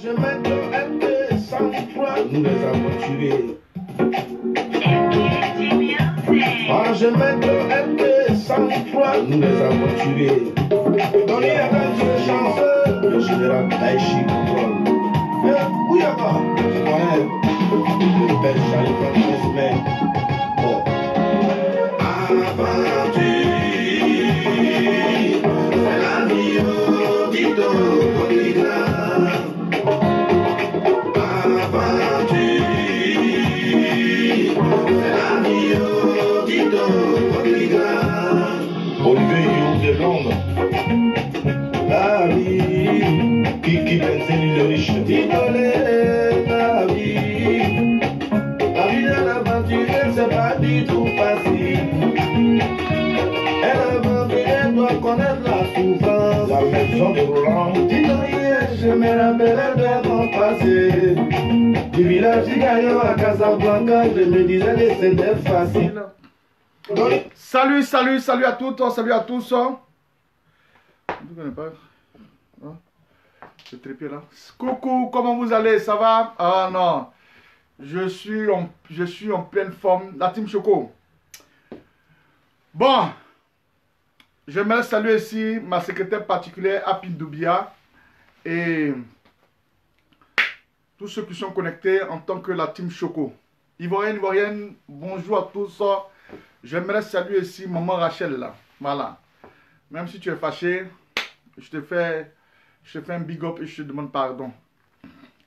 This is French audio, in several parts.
Je mets le MD sans froid. Nous les aventuriers. Ah, je mets le MD sans froid. Nous les aventuriers. Dans les aventures chanceux. Le général Taïchi contrôle. Où y'a pas? Ouais. Le bel Charlie Francis, mais. Bon. Aventure. C'est la vie au Tito. Olivier Guillaume de Londres. La vie, Kiki Benzeli le riche. Titolé, la vie de l'aventurier, c'est pas du tout facile. Et l'aventurier doit connaître la souffrance. La maison de Roland. Titolé, je me rappelle de mon passé. Du village du Gaillon à Casablanca, je me disais que c'était facile. Salut, salut, salut à toutes, salut à tous. Je ne connais pas. Ce trépied là. Coucou, comment vous allez? Ça va? Ah non. Je suis en pleine forme. La team Choco. Bon. J'aimerais saluer ici ma secrétaire particulière, Happy Doubia. Et tous ceux qui sont connectés en tant que la team Choco. Ivoirienne, bonjour à tous. J'aimerais saluer ici maman Rachel là. Voilà. Même si tu es fâché, je te fais un big up et je te demande pardon.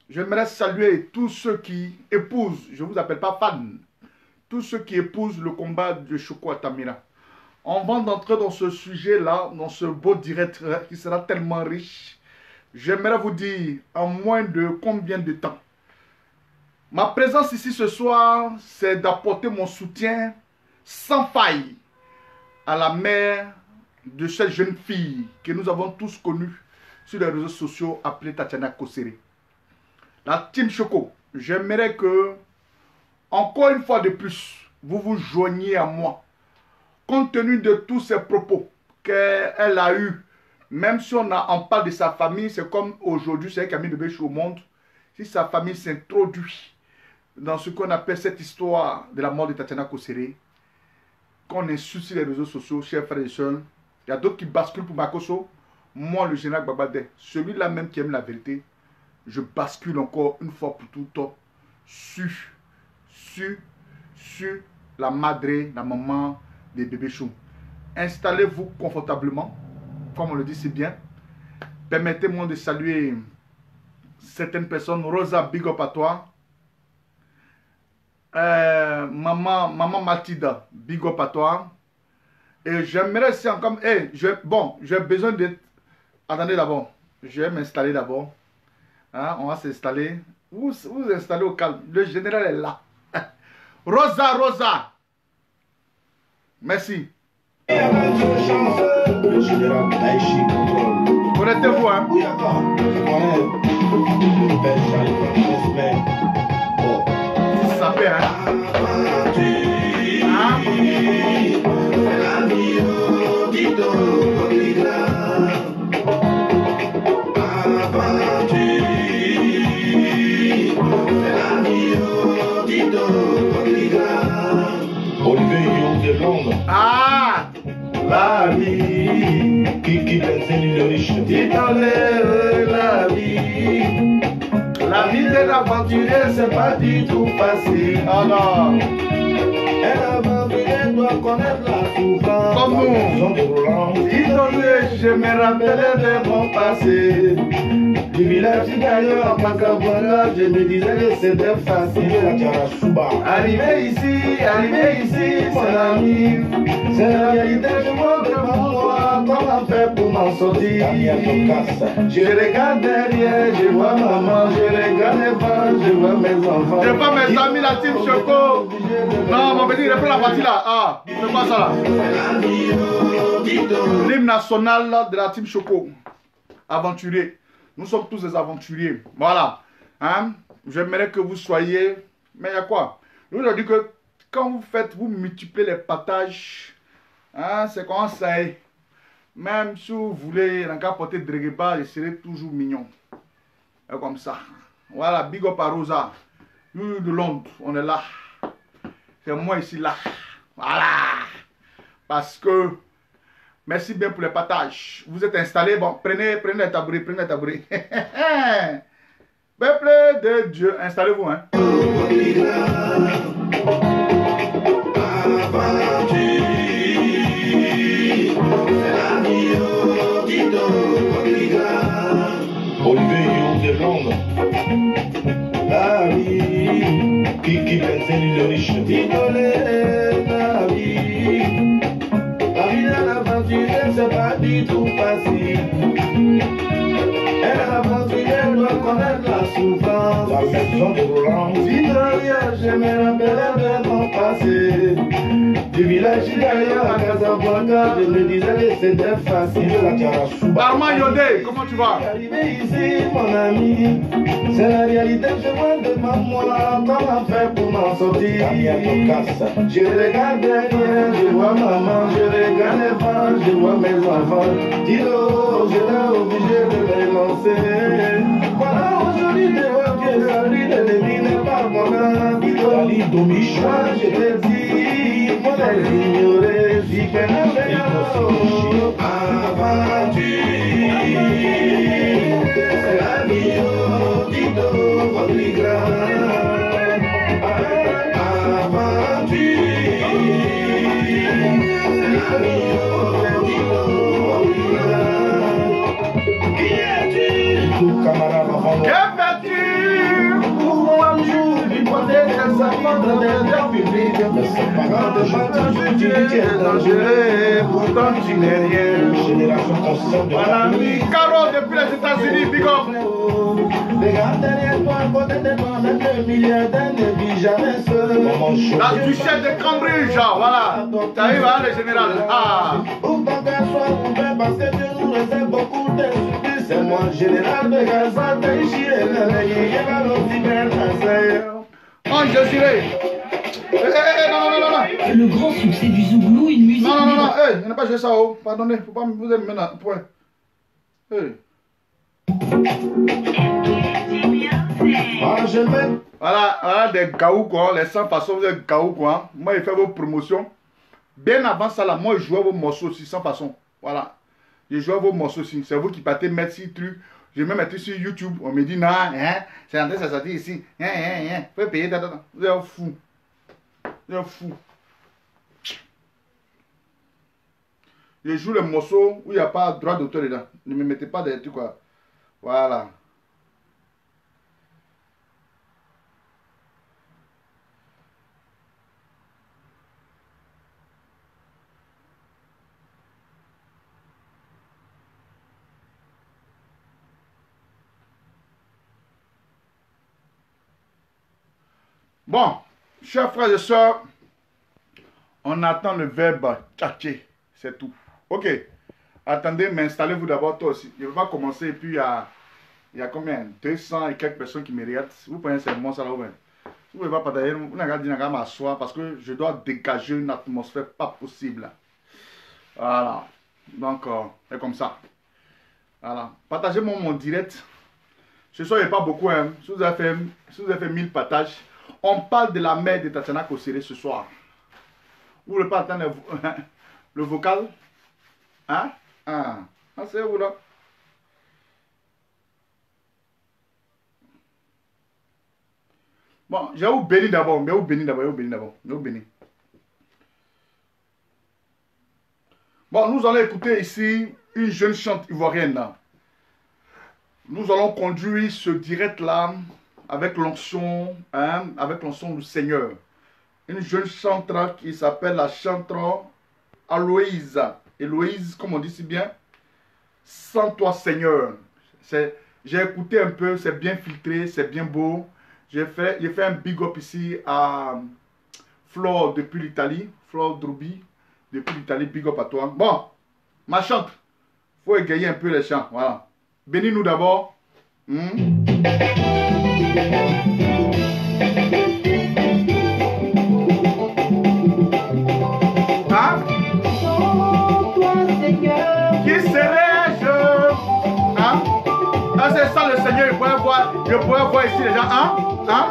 J'aimerais saluer tous ceux qui épousent, je ne vous appelle pas fan, tous ceux qui épousent le combat de Choco Atamira. On va d'entrer dans ce sujet-là, dans ce beau direct qui sera tellement riche. J'aimerais vous dire en moins de combien de temps. Ma présence ici ce soir, c'est d'apporter mon soutien sans faille à la mère de cette jeune fille que nous avons tous connue sur les réseaux sociaux appelée Tatiana Kosere. La team Choco, j'aimerais que, encore une fois de plus, vous vous joigniez à moi. Compte tenu de tous ces propos qu'elle a eus, même si on parle de sa famille, c'est comme aujourd'hui, c'est elle qui a mis le bébé au monde. Si sa famille s'introduit dans ce qu'on appelle cette histoire de la mort de Tatiana Kosere, qu'on insulte sur les réseaux sociaux, chers frères et sœurs, il y a d'autres qui basculent pour Makoso. Moi, le général Babadé, celui-là même qui aime la vérité, je bascule encore une fois pour tout le temps sur la madre, la maman des bébés choux. Installez-vous confortablement, comme on le dit si bien. Permettez-moi de saluer certaines personnes. Rosa, big up à toi. Maman Mathilda, big up à toi. Et j'aimerais aussi encore... j'ai besoin d'être... Attendez d'abord. Je vais m'installer d'abord. Hein, on va s'installer. Vous installez au calme. Le général est là. Rosa. Merci. Le général Taïchi contrôle. Connectez-vous, hein. Où y'a pas? Ouais. Le bel Charlie Francis, mais. Bon. Ça fait, hein. C'est la vie au Tito. Olivier Guillaume de Londres. Ah! La vie, Kiki Benzeli le riche. Titolé, la vie de l'aventurier, c'est pas du tout facile. Oh non! Et l'aventurier doit connaître la souffrance. Comme nous. Titolé, je me rappelais de mon passé. Du village du Gaillon à Casablanca, je me disais que c'était facile. Arrivé ici, c'est la vie. C'est la réalité, je montre devant moi comment faire pour m'en sortir. Je regarde derrière, je vois maman, je regarde devant, je vois mes enfants. Je vois mes amis, la team Choco. Non, mon petit, reprends la partie là. Ah, c'est pas ça là. L'hymne national de la team Choco. Aventurier. Nous sommes tous des aventuriers. Voilà. Hein? J'aimerais que vous soyez... Mais il y a quoi? Je vous ai dit que quand vous multipliez les partages, hein, c'est comment ça est. Même si vous voulez encore porter de Drégeba, je serai toujours mignon. Et comme ça. Voilà, big up à Rosa. Nous de Londres, on est là. C'est moi ici là. Voilà. Parce que, merci bien pour les partages. Vous êtes installés, bon, prenez les tabourets, prenez les tabourets. Peuple de Dieu, installez-vous, hein. Olivier Guillaume de Londres. La vie, qui pensait le riche. Titolé, la vie. La vie de l'aventure, c'est pas du tout facile. Et l'aventure doit connaître la souffrance. La maison de Roland. Victoria, je me rappelle de mon passé. Du village derrière à Casablanca, je me disais que c'était facile. Barman Yodé, comment tu vas? Arrivé ici, mon ami, c'est la réalité, je vois devant moi. Comment faire pour m'en sortir? Je regarde derrière, je vois maman, je regarde les femmes, je vois mes enfants. Dis-le, je l'ai obligé de les lancer. Voilà, aujourd'hui, je vois que la vie de l'ennemi n'est pas mon âme. Moi, je te dis, moi, les ignorer, j'y connais rien. Aventure, c'est la vie, oh, dis-donc, votre grand. Aventure, c'est la vie, oh, dis-donc, votre grand. Qui es-tu? Tout camarade avant. Que fais-tu? Pour un jour, il posait des enfants dans des lieux publics. Quand de matin, tu es dangereux, pourtant tu n'es rien. Génération consciente de Mon ami Caro depuis les États-Unis, big up. Regarde derrière toi, à côté de toi, même le milliardaire ne vit jamais seul. La duchesse de Cambridge, voilà. T'arrives à le général. Ah. Ouvre ton cœur, sois ouvert parce que Dieu nous réserve beaucoup de surprises. C'est moi, général de Gaza, Taïchi et Oh, je dirais. Non. Le grand succès du Zouglou, une musique... Non, il n'a pas joué ça, oh. Pardonnez, faut pas vous aimer maintenant. Point. Hey. Ah, je vais. Voilà des gaou quoi, les 100 façons de gaou quoi. Moi, il fait vos promotions. Bien avant ça, là, moi, je jouais vos morceaux aussi, 100 façons. Voilà. Je jouais vos morceaux aussi. C'est vous qui partez mettre ces trucs. Je vais mettre sur YouTube. On me dit, non, hein, c'est en train de sortir ici. Faut payer. Vous êtes fou. Vous êtes fou. Je joue les morceaux où il n'y a pas droit d'auteur dedans. Ne me mettez pas des trucs quoi. Voilà. Bon, chers frères et sœurs, on attend le verbe tchatcher, c'est tout. Ok, attendez, mais installez-vous d'abord toi aussi. Je vais pas commencer et puis il y a combien 200 et quelques personnes qui me regardent. Vous prenez seulement ça là, vous ne pouvez pas partager, vous n'avez pas dit m'asseoir parce que je dois dégager une atmosphère pas possible. Voilà, donc c'est comme ça. Voilà, partagez mon direct. Ce soir, il n'y a pas beaucoup, hein. Si vous avez fait 1000 partages, on parle de la mère de Tatiana Kosere ce soir. Vous ne voulez pas entendre le vocal? Hein? Ah, c'est vous là. Bon, je vais vous bénir d'abord. Bon, nous allons écouter ici une jeune chante ivoirienne. Là. Nous allons conduire ce direct-là avec l'onction, hein, du Seigneur. Une jeune chanteuse qui s'appelle la chanteuse Aloïse. Héloïse, comme on dit si bien, sans toi Seigneur. J'ai écouté un peu, c'est bien filtré, c'est bien beau. J'ai fait un big up ici à Flore depuis l'Italie, Flore Drubi depuis l'Italie, big up à toi. Bon, ma chante, il faut égayer un peu les chants, voilà. Bénis-nous d'abord. Qui serais-je? Hein? Ah, c'est ça le Seigneur, il pourrait voir Je pourrais voir ici les gens. Hein? Hein?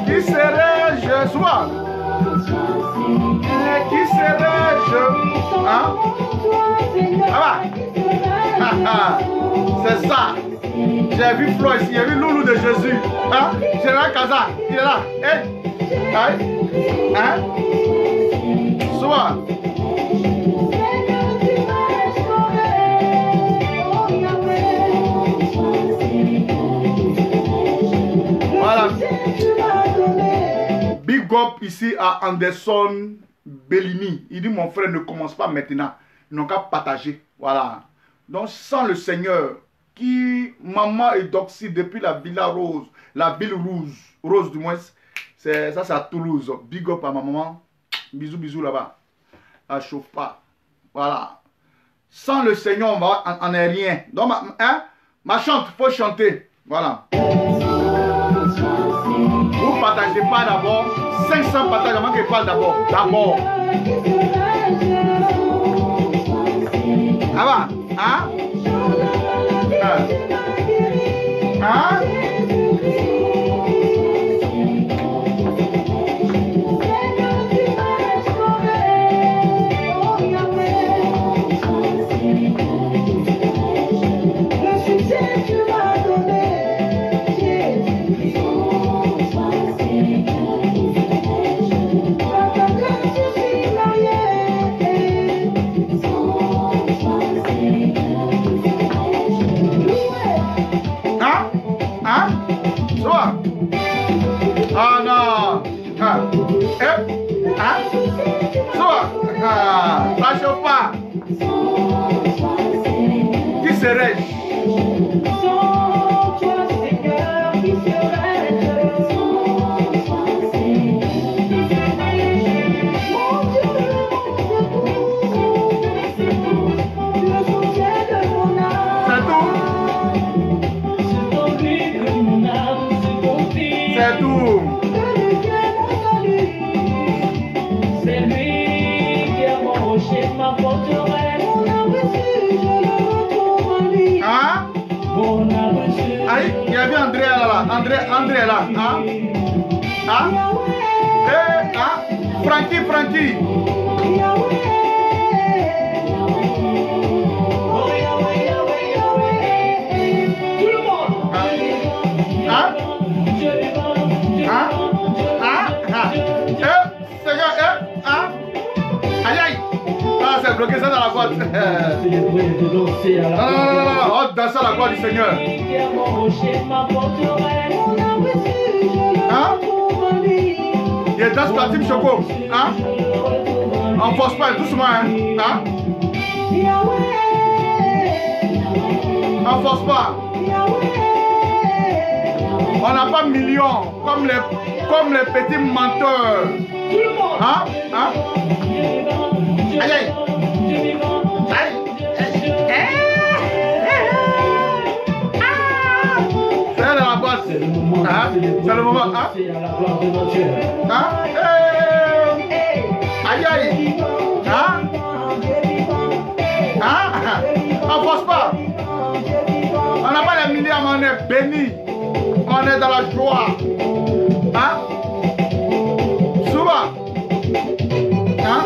Qui serais-je? Sois. Qui serais-je? Hein? Ah bah. C'est ça. J'ai vu Flo ici, j'ai vu Loulou de Jésus. Hein? Général Kaza, il est là. Hein? Hein? Sois. Voilà. Big up ici à Anderson Bellini. Il dit mon frère ne commence pas maintenant. Ils n'ont qu'à partager. Voilà. Donc sans le Seigneur qui, maman et Doxy depuis la Villa Rose, la ville Rose du moins, ça c'est à Toulouse. Big up à ma maman. Bisous, bisous là-bas. Elle chauffe pas. Voilà. Sans le Seigneur, on n'est rien. Donc, ma chante, il faut chanter. Voilà. Vous partagez pas d'abord. 500 partages avant qu'il parle d'abord. D'abord. Ah bah, hein? Hein? Ah non! Ça chauffe pas! Qui serais-je? C'est tout! Hein? Aïe, il y avait André là. André là. Hein? Hein? Hein? Frankie. C'est bloqué ça dans la boîte. Non, on danse à la gloire du Seigneur. Hein? Il danse pour la team Choco. Hein? On force pas doucement. Hein? On force pas. On n'a pas millions comme les petits menteurs. Hein? Hein? Aïe aïe. C'est dans la boîte. C'est le moment. Hein? Hein? Aïe aïe. Hein? Hein? On force pas. On n'a pas les milliards, mais on est béni. On est dans la joie. Hein? Souvent. Hein?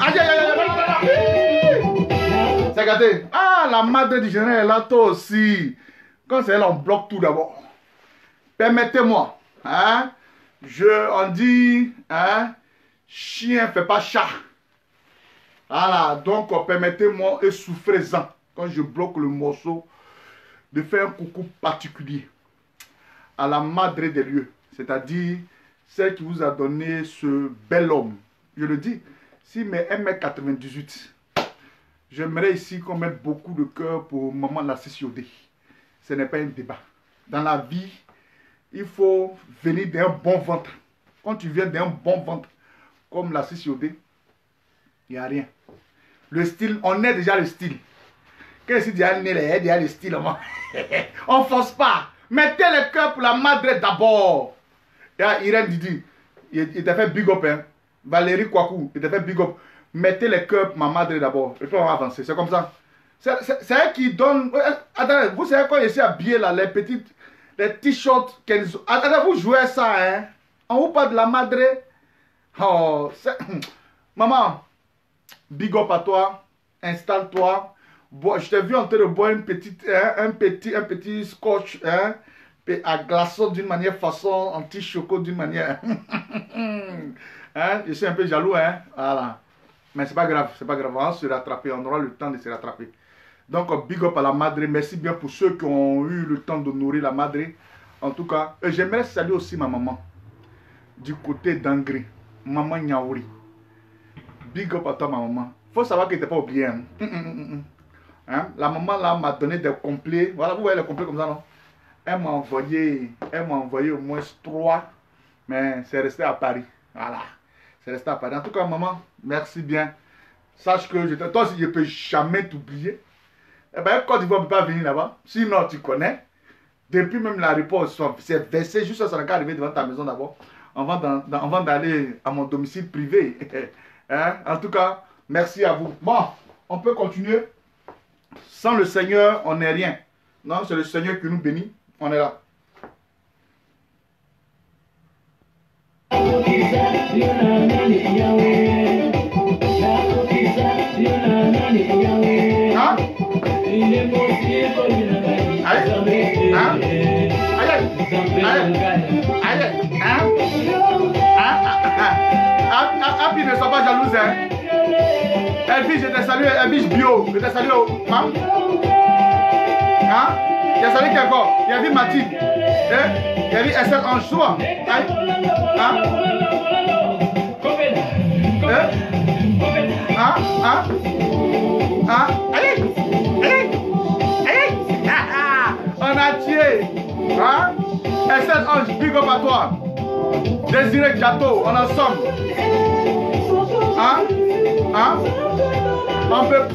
Aïe aïe aïe. Regardez. Ah, la madre du général est là, toi aussi. Quand c'est elle, on bloque tout d'abord. Permettez-moi. Hein? On dit, hein? Chien fait pas chat. Voilà, donc permettez-moi et souffrez-en. Quand je bloque le morceau, de faire un coucou particulier à la madre des lieux. C'est-à-dire celle qui vous a donné ce bel homme. Je le dis, si mes 1m98, j'aimerais ici qu'on mette beaucoup de cœur pour maman la CCOD. Ce n'est pas un débat. Dans la vie, il faut venir d'un bon ventre. Quand tu viens d'un bon ventre, comme la CCOD, il n'y a rien. Le style, on est déjà le style. Qu'est-ce que c'est déjà le style? On ne force pas. Mettez le cœur pour la madre d'abord. Irène Didi, il t'a fait big up. Hein? Valérie Kwaku, il t'a fait big up. Mettez le cœur pour ma madre d'abord. Et puis on va avancer. C'est comme ça. C'est elle qui donne... Attendez, vous savez quand je suis habillé là, les t-shirts qu'elles ont... Attendez, vous jouez ça, hein? On vous parle de la madre. Oh, maman, big up à toi. Installe-toi. Je t'ai vu en train de boire un petit scotch, hein? À glaçon d'une manière façon, anti-choco d'une manière. Hein? Je suis un peu jaloux, hein? Voilà. Mais c'est pas grave, c'est pas grave. On va se rattraper, on aura le temps de se rattraper. Donc, big up à la madre. Merci bien pour ceux qui ont eu le temps de nourrir la madre. En tout cas, j'aimerais saluer aussi ma maman. Du côté d'Angri. Maman Nyaouri. Big up à toi, ma maman. Faut savoir qu'elle n'était pas oubliée. Hein? Hein? La maman là m'a donné des complets. Voilà, vous voyez les complets comme ça, non? Elle m'a envoyé au moins 3. Mais c'est resté à Paris. Voilà. C'est resté à Paris. En tout cas, maman, merci bien. Sache que toi aussi, je ne peux jamais t'oublier. Eh bien, Côte d'Ivoire ne peut pas venir là-bas. Sinon, tu connais. Depuis même la réponse, c'est versé juste sur le cas arrivé devant ta maison d'abord. Avant d'aller à mon domicile privé. Hein? En tout cas, merci à vous. Bon, on peut continuer. Sans le Seigneur, on n'est rien. Non, c'est le Seigneur qui nous bénit. On est là. Hein? Happy ne sois pas jalouse, hein? Elvis, je te salue, Elvis Bio, je te salue, hein? Hein? Il y a salué qui encore? Il y a vu Mathilde, hein? Il y a vu Estelle Ange, souvent, hein? Hein? Hein? Hein? Hein? Allez! Allez! Allez! On a tué! Hein? Estelle Ange, big up à toi! Désiré Gâteau, on est ensemble! Hein? Hein?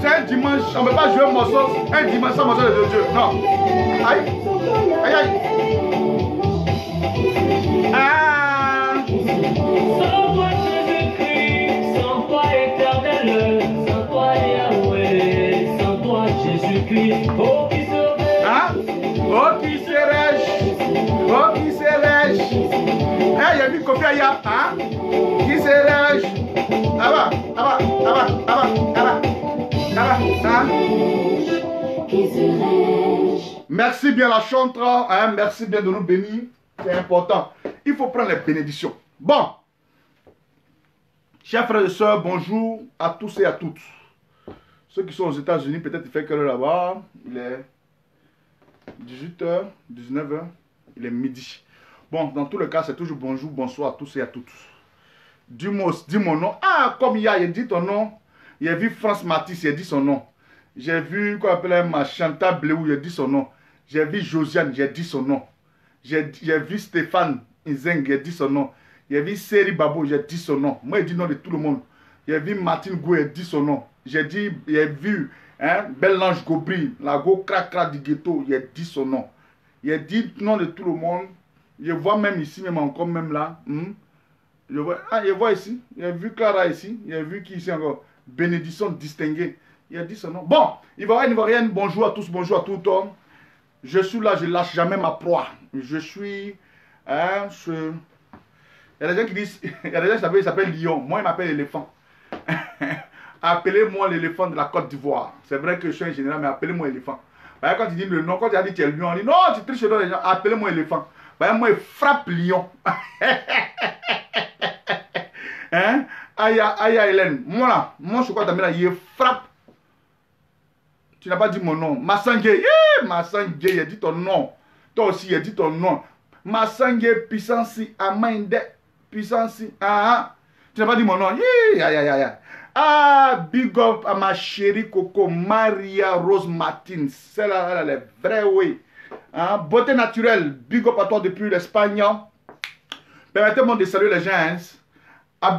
C'est un dimanche, on ne peut pas jouer un morceau, un dimanche sans morceau de Dieu. Non. Aïe. Aïe, aïe. Ah. Sans toi Jésus-Christ, sans toi éternel, sans toi Yahweh, sans toi Jésus-Christ, oh qui serais-je? Hein? Oh qui serais-je? Oh qui serais-je? Eh, il y a vu Kofi Aya, hein? Qui serais-je? Ah bah, ah bah, ah bah, ah bah, ah bah. Hein? Merci bien la chantre, hein? Merci bien de nous bénir, c'est important. Il faut prendre les bénédictions. Bon, chers frères et sœurs, bonjour à tous et à toutes. Ceux qui sont aux États-Unis, peut-être il fait quelle heure là-bas? Il est 18h, 19h, il est midi. Bon, dans tous les cas, c'est toujours bonjour, bonsoir à tous et à toutes. Dis mon nom. Ah, comme il a dit ton nom. J'ai vu France Matisse, il a dit son nom. J'ai vu, quoi appelle Chantal Bléou, il a dit son nom. J'ai vu Josiane, j'ai dit son nom. J'ai vu Stéphane Nzeng, j'ai dit son nom. J'ai vu Seri Babou, j'ai dit son nom. Moi, j'ai dit le nom de tout le monde. J'ai vu Martine Gou, j'ai dit son nom. J'ai vu hein, Belle-Lange Gobri, la go crac du ghetto, j'ai dit son nom. J'ai dit le nom de tout le monde. Je vois même ici, même encore, même là. Je vois ici. J'ai vu Clara ici. J'ai vu qui ici encore. Bénédiction distinguée. Il a dit son nom. Bon, Ivoirienne, bonjour à tous, bonjour à tout le monde. Je suis là, je ne lâche jamais ma proie. Je suis... Hein, il y a des gens qui disent... Il y a des gens qui s'appellent lion. Moi, il m'appelle éléphant. Appelez-moi l'éléphant de la Côte d'Ivoire. C'est vrai que je suis un général, mais appelez-moi éléphant. Quand il dit le nom, quand il a dit tu es lion, on dit non, tu triches dans les gens. Appelez-moi éléphant. Moi, il frappe lion. Hein? Aya Hélène, moi je crois que il frappe. Tu n'as pas dit mon nom. Massangé, Massangé, il a dit ton nom. Toi aussi, il a dit ton nom. Massangé, puissance, Amande, puissance, tu n'as pas dit mon nom. Ah, big up à ma chérie Coco, Maria Rose Martins. Celle-là, elle est vraie, oui. Hein? Beauté naturelle, big up à toi depuis l'Espagne. Permettez-moi de saluer les gens. À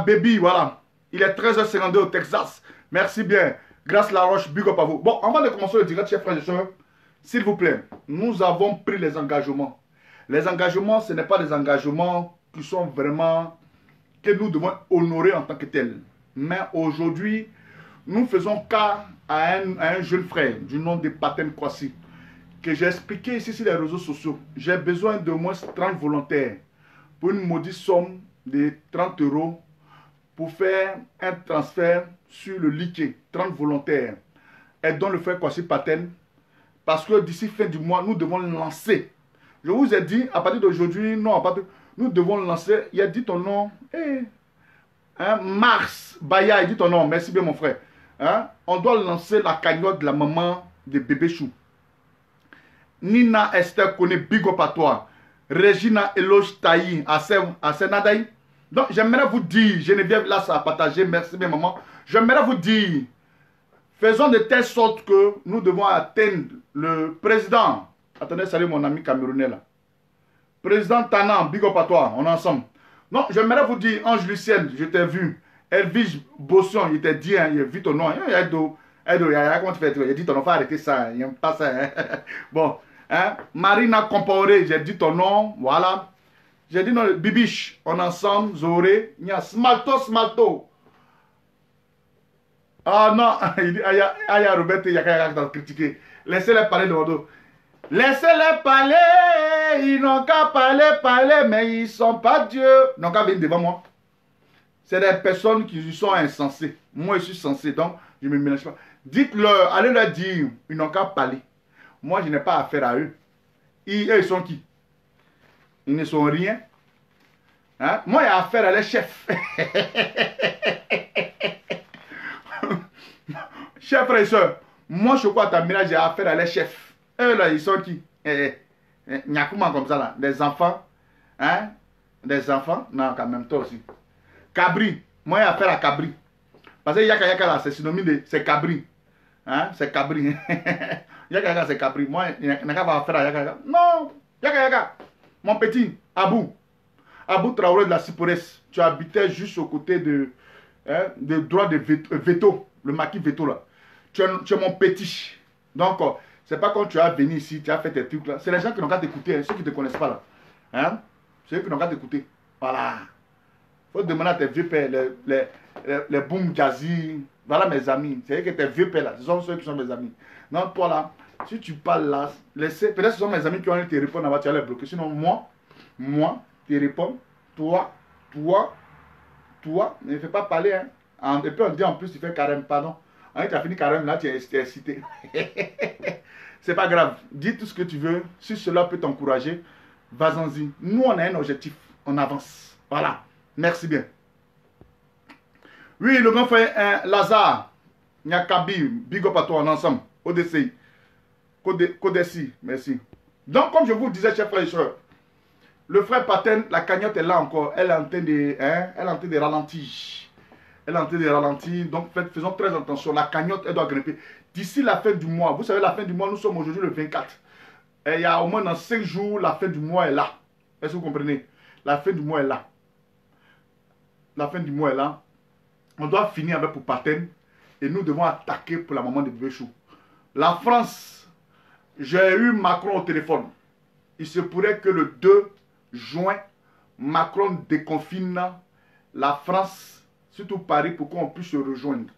Baby, voilà. Il est 13h52 au Texas. Merci bien. Grâce Laroche, big up à vous. Bon, avant de commencer le direct, chers frères et sœurs, s'il vous plaît, nous avons pris les engagements. Les engagements, ce n'est pas des engagements qui sont vraiment, que nous devons honorer en tant que tels. Mais aujourd'hui, nous faisons cas à un jeune frère du nom de Paten Kwasi, que j'ai expliqué ici sur les réseaux sociaux. J'ai besoin de moins 30 volontaires pour une maudite somme de 30 € pour faire un transfert sur le liquide. 30 volontaires. Aidons le frère Kwasi Paten, parce que d'ici fin du mois, nous devons lancer. Je vous ai dit, à partir d'aujourd'hui, non, à partir, nous devons lancer. Il a dit ton nom. Mars Baya, il dit ton nom. Merci bien, mon frère. On doit lancer la cagnotte de la maman de bébé Chou. Nina Esther connaît big up à toi. Regina Eloge Taï, Asenadaï. Donc, j'aimerais vous dire, Geneviève, là, ça a partagé. Merci bien, maman. J'aimerais vous dire, faisons de telle sorte que nous devons atteindre le président. Attendez, salut mon ami camerounais là. Président Tanan, big up à toi, on est ensemble. Non, j'aimerais vous dire, Ange Lucienne, je t'ai vu. Elvige Bosson, il t'a dit, il a vu ton nom. Comment tu fais? Il a dit ton nom, il faut arrêter ça, il n'aime pas ça. Bon, Marina Compaoré, j'ai dit ton nom, voilà. J'ai dit non, Bibiche, on est ensemble, Zoré, il y a Smalto. Ah non, il dit, il y a Robert, il y a quelqu'un qui t'a critiqué. Laissez-les parler de mon dos. Laissez-les parler, ils n'ont qu'à parler, mais ils ne sont pas Dieu. Ils n'ont qu'à venir devant moi. C'est des personnes qui sont insensées. Moi, je suis censé, donc je ne me mélange pas. Dites-leur, allez leur dire, ils n'ont qu'à parler. Moi, je n'ai pas affaire à eux. Ils sont qui? Ils ne sont rien. Moi, il y a affaire à les chefs. Chers frères et sœurs, moi, je crois à Tamina, j'ai affaire à les chefs. Eux, là, ils sont qui? Nyakuma comme ça, là. Des enfants. Des enfants. Non, quand même, toi aussi. Cabri. Moi, j'ai affaire à Cabri. Parce que Yaka là, c'est synonyme de. C'est Cabri. C'est Cabri. Yaka, c'est Cabri. Moi, il n'y a pas affaire à Yaka. Non. Yaka. Mon petit, Abou Traoré de la Ciporès. Tu habitais juste au côté de droit de veto. Le maquis veto là. Tu es mon petit. Donc, c'est pas quand tu as venu ici, tu as fait tes trucs là. C'est les gens qui n'ont qu'à t'écouter, ceux qui ne te connaissent pas là. C'est eux qui n'ont qu'à t'écouter. Voilà. Il faut demander à tes vieux pères, les boom jazzy. Voilà mes amis. C'est eux que tes vieux pères là. Ce sont ceux qui sont mes amis. Donc, toi là, si tu parles là, peut-être ce sont mes amis qui ont te répondre là-bas, tu vas les bloquer. Sinon, moi, tu réponds. Toi, ne fais pas parler. Et puis on dit en plus, tu fais carême, pardon. Quand tu as fini carême, là, tu es excité. C'est pas grave. Dis tout ce que tu veux. Si cela peut t'encourager, vas-y. Nous, on a un objectif. On avance. Voilà. Merci bien. Oui, le grand frère Lazare. Nyakabi. Big up à toi, on est ensemble. ODCI. Codessi. Merci. Donc, comme je vous disais, chers frères et sœurs, le frère Paten, la cagnotte est là encore. Elle est en train de ralentir. Elle est en train de ralentir, donc faisons très attention. La cagnotte, elle doit grimper. D'ici la fin du mois, vous savez, la fin du mois, nous sommes aujourd'hui le 24. Et il y a au moins dans 5 jours, la fin du mois est là. Est-ce que vous comprenez? La fin du mois est là. La fin du mois est là. On doit finir avec pour Paten. Et nous devons attaquer pour la maman de bébé Chou. La France, j'ai eu Macron au téléphone. Il se pourrait que le 2 juin, Macron déconfine la France, surtout Paris, pour qu'on puisse se rejoindre.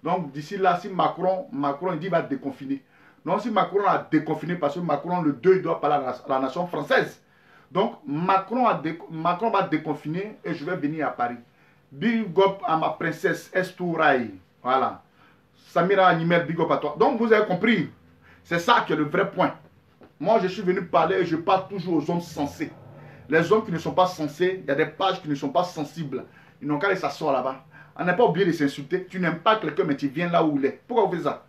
Donc d'ici là, si Macron il dit va déconfiner. Non, si Macron a déconfiné, parce que Macron le 2, il doit parler à la nation française. Donc Macron va déconfiner et je vais venir à Paris. Big up à ma princesse Estouraï. Voilà. Samira Animel, big up à toi. Donc vous avez compris. C'est ça qui est le vrai point. Moi, je suis venu parler et je parle toujours aux hommes sensés. Les hommes qui ne sont pas sensés, il y a des pages qui ne sont pas sensibles. Ils n'ont qu'à aller s'asseoir là-bas. On n'a pas oublié de s'insulter. Tu n'aimes pas quelqu'un, mais tu viens là où il est. Pourquoi vous faites ça?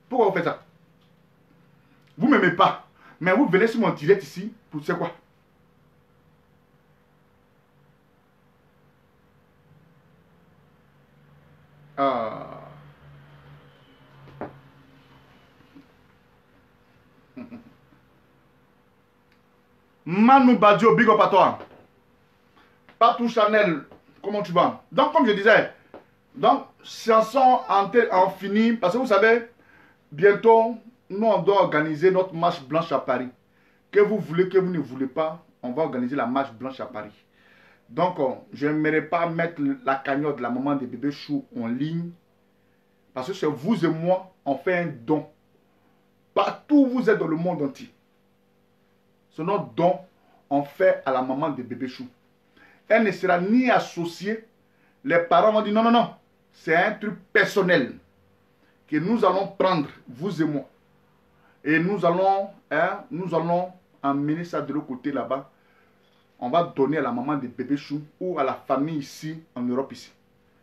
Pourquoi vous faites ça? Vous ne m'aimez pas. Mais vous venez sur mon direct ici pour tu sais quoi? Manu Badio, big up à toi. Patou Chanel, comment tu vas? Donc, comme je disais, donc, chanson en fini, parce que vous savez, bientôt, nous, on doit organiser notre marche blanche à Paris. Que vous voulez, que vous ne voulez pas, on va organiser la marche blanche à Paris. Donc, je n'aimerais pas mettre la cagnotte de la maman des bébés choux en ligne. Parce que c'est vous et moi, on fait un don. Partout où vous êtes dans le monde entier. C'est notre don, on fait à la maman des bébés choux. Elle ne sera ni associée. Les parents vont dire non, non, non. C'est un truc personnel que nous allons prendre, vous et moi. Et nous allons emmener ça de l'autre côté là-bas. On va donner à la maman des bébés choux ou à la famille ici, en Europe ici.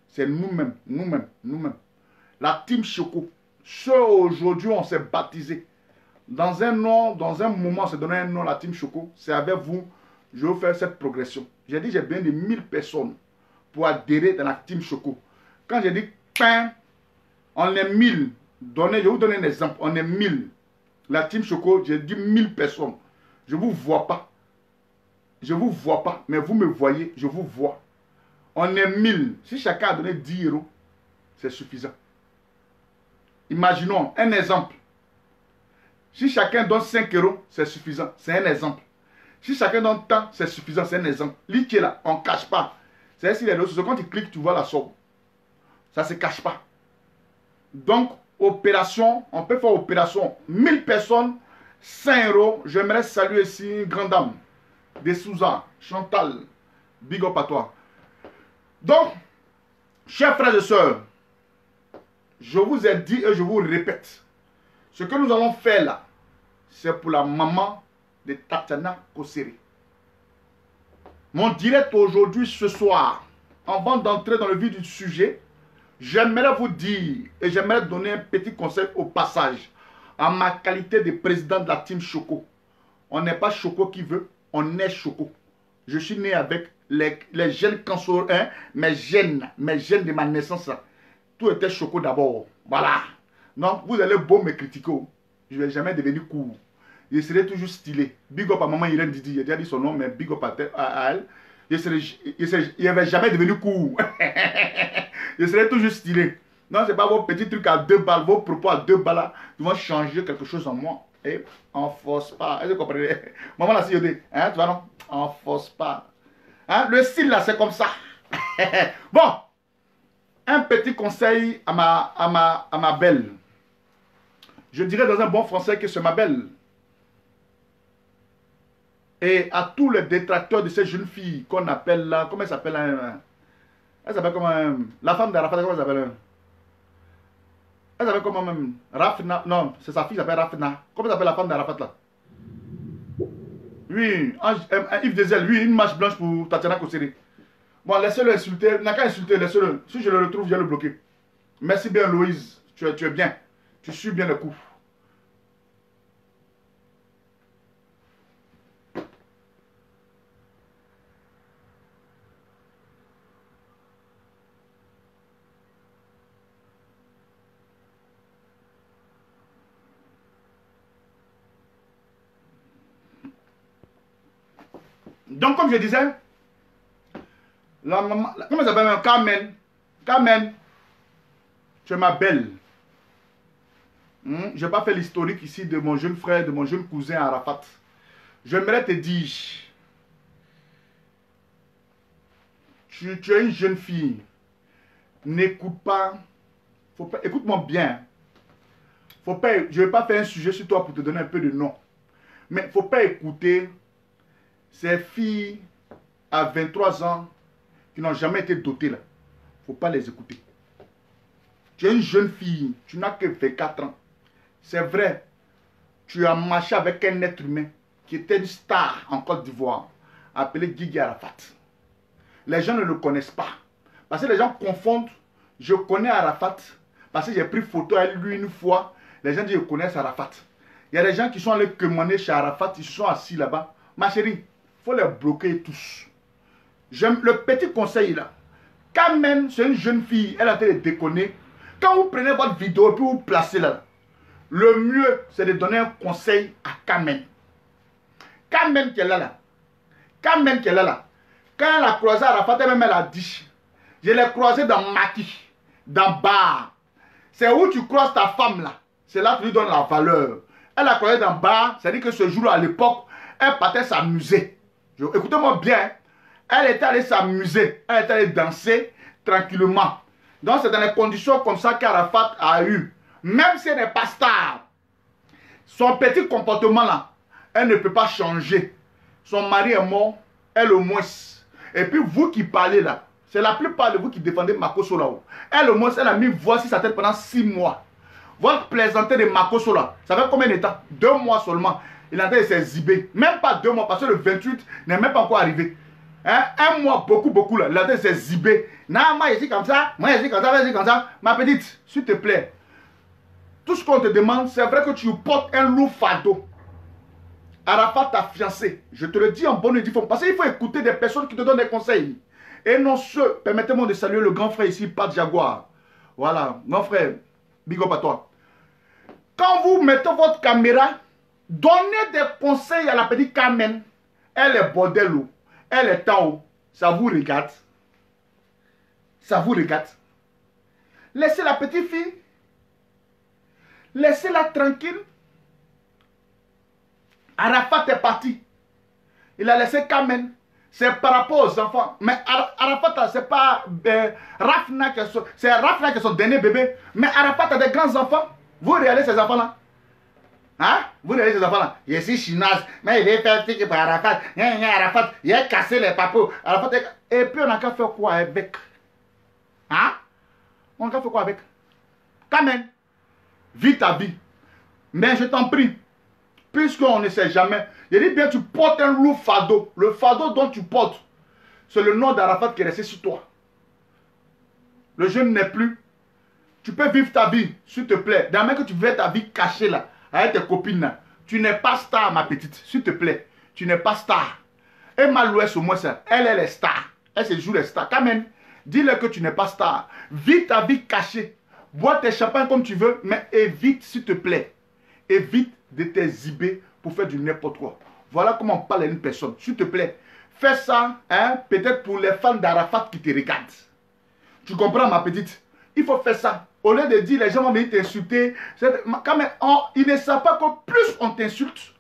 C'est nous-mêmes, nous-mêmes, nous-mêmes. La team Choco. Ceux aujourd'hui, on s'est baptisé. Dans un nom, dans un moment, on s'est donné un nom, la team Choco. C'est avec vous, je vais faire cette progression. J'ai dit, j'ai besoin de 1000 personnes pour adhérer dans la team Choco. Quand j'ai dit, on est 1000. Je vais vous donner un exemple. On est 1000. La team Choco, j'ai dit 1000 personnes. Je ne vous vois pas. Je ne vous vois pas, mais vous me voyez, je vous vois. On est 1000. Si chacun a donné 10 euros, c'est suffisant. Imaginons un exemple. Si chacun donne 5 euros, c'est suffisant. C'est un exemple. Si chacun donne tant, c'est suffisant. C'est un exemple. L'idée est là, on ne cache pas. C'est si les ressources, quand tu cliques, tu vois la somme. Ça ne se cache pas. Donc, opération, on peut faire opération 1000 personnes, 5 euros. J'aimerais saluer ici une grande dame. De Souza, Chantal, big up à toi. Donc, chers frères et sœurs, je vous ai dit et je vous répète, ce que nous allons faire là, c'est pour la maman de Tatiana Kosere. Mon direct aujourd'hui, ce soir, avant d'entrer dans le vif du sujet, j'aimerais vous dire et j'aimerais donner un petit conseil au passage, en ma qualité de président de la team Choco. On n'est pas Choco qui veut. On est Choco. Je suis né avec les gènes cancéreux, mes gènes de ma naissance. Tout était Choco d'abord. Voilà. Donc, vous allez beau me critiquer. Je ne vais jamais devenir cool. Je serai toujours stylé. Big up à maman Irène Didi. J'ai déjà dit son nom, mais big up à elle. Je ne vais jamais devenir cool. Je serai toujours stylé. Non, ce n'est pas vos petits trucs à 2 balles, vos propos à 2 balles là, qui vont changer quelque chose en moi. Et on force pas. Est-ce que vous comprenez? Maman là, si je dis, hein, tu vois non? On force pas. Hein? Le style là, c'est comme ça. Bon, un petit conseil à ma belle. Je dirais dans un bon français que c'est ma belle. Et à tous les détracteurs de cette jeune fille qu'on appelle là, comment elle s'appelle là? Elle s'appelle comment? La femme d'Arafat, comment elle s'appelle? Elle s'appelle comment même? Rafna. Non, c'est sa fille qui s'appelle Rafna. Comment s'appelle la femme d'Arafat là? Oui, Yves Dezel, oui, une marche blanche pour Tatiana Kosere. Bon, laissez-le insulter. N'a qu'à insulter, laissez-le. Si je le retrouve, je vais le bloquer. Merci bien, Louise. Tu es bien. Tu suis bien le coup. Donc, comme je disais, la maman, comment ça s'appelle? Carmen. Carmen, tu es ma belle. Je n'ai pas fait l'historique ici de mon jeune frère, de mon jeune cousin Arafat. J'aimerais te dire, tu es une jeune fille. N'écoute pas. Écoute-moi bien. Je ne vais pas faire un sujet sur toi pour te donner un peu de nom. Mais il ne faut pas écouter ces filles à 23 ans qui n'ont jamais été dotées là. Il ne faut pas les écouter. Tu es une jeune fille, tu n'as que 24 ans. C'est vrai, tu as marché avec un être humain qui était une star en Côte d'Ivoire, appelé Guigui Arafat. Les gens ne le connaissent pas. Parce que les gens confondent, je connais Arafat, parce que j'ai pris photo avec lui une fois, les gens disent je connais Arafat. Il y a des gens qui sont allés commander chez Arafat, ils se sont assis là-bas. Ma chérie, il faut les bloquer tous. J'aime le petit conseil là. Quand même, c'est une jeune fille, elle a été déconner. Quand vous prenez votre vidéo et puis vous placez là, le mieux c'est de donner un conseil à Carmen. Carmen qui est là. Carmen qui est là. Quand elle a croisé Arafat, elle-même elle a dit, je l'ai croisé dans Maki, dans Bar. C'est où tu croises ta femme là. C'est là que tu lui donnes la valeur. Elle a croisé dans Bar, c'est-à-dire que ce jour-là, à l'époque, elle partait s'amuser. Écoutez-moi bien. Elle était allée s'amuser. Elle était allée danser tranquillement. Donc c'est dans les conditions comme ça qu'Arafat a eu. Même si elle n'est pas star, son petit comportement là, elle ne peut pas changer. Son mari est mort, elle au moins. Et puis vous qui parlez là, c'est la plupart de vous qui défendez Makosso là-haut. Elle au moins, elle a mis voix sur sa tête pendant 6 mois. Votre plaisanterie de Makosso là, ça fait combien de temps? 2 mois seulement. Il est en train de s'exhiber. Même pas 2 mois, parce que le 28 n'est même pas encore arrivé. Hein? 1 mois, beaucoup là. Il est en train de s'exhiber. Non, moi je suis comme ça, moi je suis comme ça, moi je suis comme ça. Ma petite, s'il te plaît. Tout ce qu'on te demande, c'est vrai que tu portes un lourd fardeau. Arafat t'a fiancé. Je te le dis en bonne et due forme. Parce qu'il faut écouter des personnes qui te donnent des conseils. Et non ceux, permettez-moi de saluer le grand frère ici, Pat Jaguar. Voilà, grand frère, big up à toi. Quand vous mettez votre caméra, donnez des conseils à la petite Carmen. Elle est bordello. Elle est en haut. Ça vous regarde. Ça vous regarde. Laissez la petite fille. Laissez-la tranquille. Arafat est parti. Il a laissé Carmen. C'est par rapport aux enfants. Mais Arafat, c'est pas Rafna qui est son dernier bébé. Mais Arafat a des grands enfants. Vous regardez ces enfants-là. Hein? Vous regardez ces enfants-là. Je suis chinoise. Mais il est fait pour Arafat. Arafat, il a cassé les papous. Et puis on a qu'à faire quoi avec? Hein? On a qu'à faire quoi avec? Carmen. Vis ta vie. Mais je t'en prie, puisqu'on ne sait jamais, je dis bien, tu portes un lourd fardeau. Le fardeau dont tu portes, c'est le nom d'Arafat qui est resté sur toi. Le jeune n'est plus. Tu peux vivre ta vie, s'il te plaît. Dans même que tu veux ta vie cachée là, avec tes copines là. Tu n'es pas star, ma petite, s'il te plaît. Tu n'es pas star. Et Malouès, au moins ça, elle est star. Elle se joue les stars. Quand même, dis-leur que tu n'es pas star. Vis ta vie cachée. Bois tes champagnes comme tu veux, mais évite, s'il te plaît. Évite de t'exhiber pour faire du n'importe quoi. Voilà comment on parle à une personne. S'il te plaît, fais ça, hein, peut-être pour les fans d'Arafat qui te regardent. Tu comprends, ma petite? Il faut faire ça. Au lieu de dire, les gens vont venir t'insulter. Quand même, ils ne savent pas que plus on t'insulte,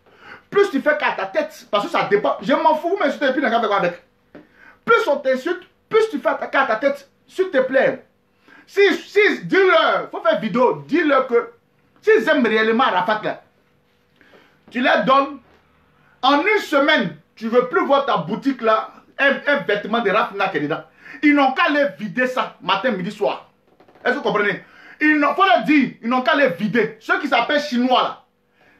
plus tu fais qu'à ta tête. Parce que ça dépend. Je m'en fous, vous m'insultez et puis n'en quoi avec. Plus on t'insulte, plus tu fais qu'à ta tête. S'il te plaît. Si dis-leur, il faut faire vidéo, dis-leur que s'ils aiment réellement Arafat là, tu leur donnes, en une semaine, tu ne veux plus voir ta boutique là, un vêtement de Rafna qui est dedans. Ils n'ont qu'à les vider ça, matin, midi, soir. Est-ce que vous comprenez? Il faut leur dire, ils n'ont qu'à les vider. Ceux qui s'appellent chinois là,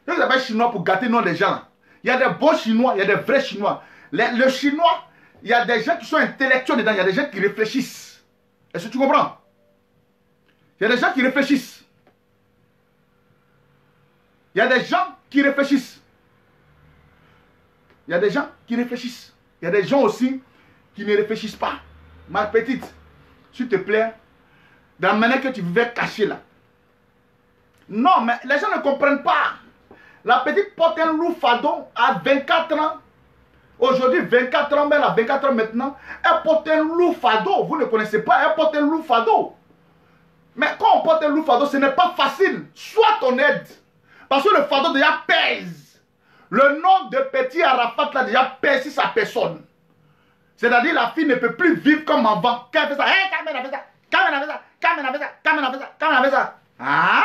ceux qui s'appellent chinois pour gâter le nom des gens là. Il y a des bons chinois, il y a des vrais chinois. Le chinois, il y a des gens qui sont intellectuels dedans, il y a des gens qui réfléchissent. Est-ce que tu comprends? Il y a des gens qui réfléchissent. Il y a des gens qui réfléchissent. Il y a des gens qui réfléchissent. Il y a des gens aussi qui ne réfléchissent pas. Ma petite, s'il te plaît, dans la manière que tu vivais caché là. Non, mais les gens ne comprennent pas. La petite porte un lourd fardeau à 24 ans. Aujourd'hui, 24 ans, mais elle a 24 ans maintenant. Elle porte un lourd fardeau. Vous ne connaissez pas, elle porte un lourd fardeau. Mais quand on porte un lourd fardeau, ce n'est pas facile. Sois ton aide. Parce que le fardeau déjà pèse. Le nom de petit Arafat là déjà pèse sur sa personne. C'est-à-dire la fille ne peut plus vivre comme avant. Quand elle fait ça, hey, Carmen a fait ça, Carmen a fait ça, Carmen a fait ça, Carmen a fait ça, Carmen a fait ça. Ah,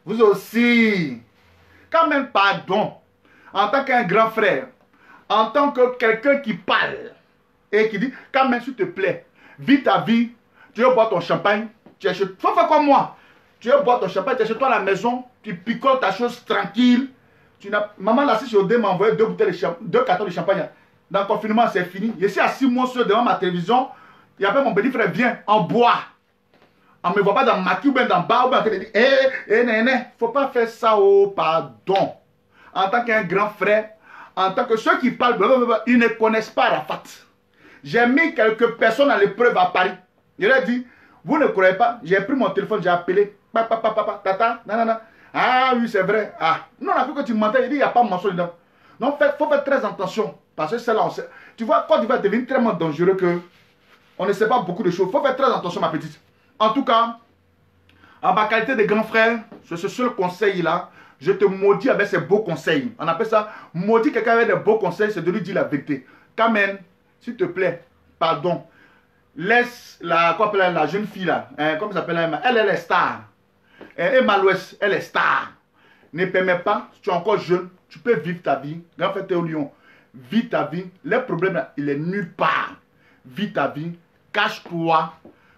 vous aussi. Quand même pardon. En tant qu'un grand frère, en tant que quelqu'un qui parle et qui dit, quand même s'il te plaît, vis ta vie, tu veux boire ton champagne, tu es chez toi. Faut faire comme moi. Tu veux boire ton champagne, tu es chez toi à la maison, tu picoles ta chose tranquille. Maman là, si je m'a envoyé 2 cartons de champagne. Dans le confinement, c'est fini. Je suis assis moi seul devant ma télévision. Il y a mon petit frère, viens, en bois. On ne me voit pas dans ma queue ou bien dans le bar ou bien en train de dire, faut pas faire ça, oh, pardon. En tant qu'un grand frère, en tant que ceux qui parlent, blablabla, ils ne connaissent pas Arafat. J'ai mis quelques personnes à l'épreuve à Paris. Je leur ai dit, vous ne croyez pas, j'ai pris mon téléphone, j'ai appelé, papa, tata, nanana. Ah oui, c'est vrai. Ah, non, on a cru que tu mentais, il dit, il n'y a pas de mensonge dedans. Donc, il faut faire très attention. Parce que c'est là, tu vois, quand tu vas devenir tellement dangereux que on ne sait pas beaucoup de choses. Il faut faire très attention, ma petite. En tout cas, en ma qualité de grand frère, sur ce seul conseil-là, je te maudis avec ces beaux conseils. On appelle ça, maudit quelqu'un avec des beaux conseils, c'est de lui dire la vérité. Quand même, s'il te plaît, pardon. Laisse la jeune fille là, hein, comment ça s'appelle Emma? Elle est star. Emma l'Ouest, elle est star. Ne permets pas, tu es encore jeune, tu peux vivre ta vie. Grand frère Théo Lyon, vis ta vie. Les problèmes là, il est nulle part. Vis ta vie, cache-toi.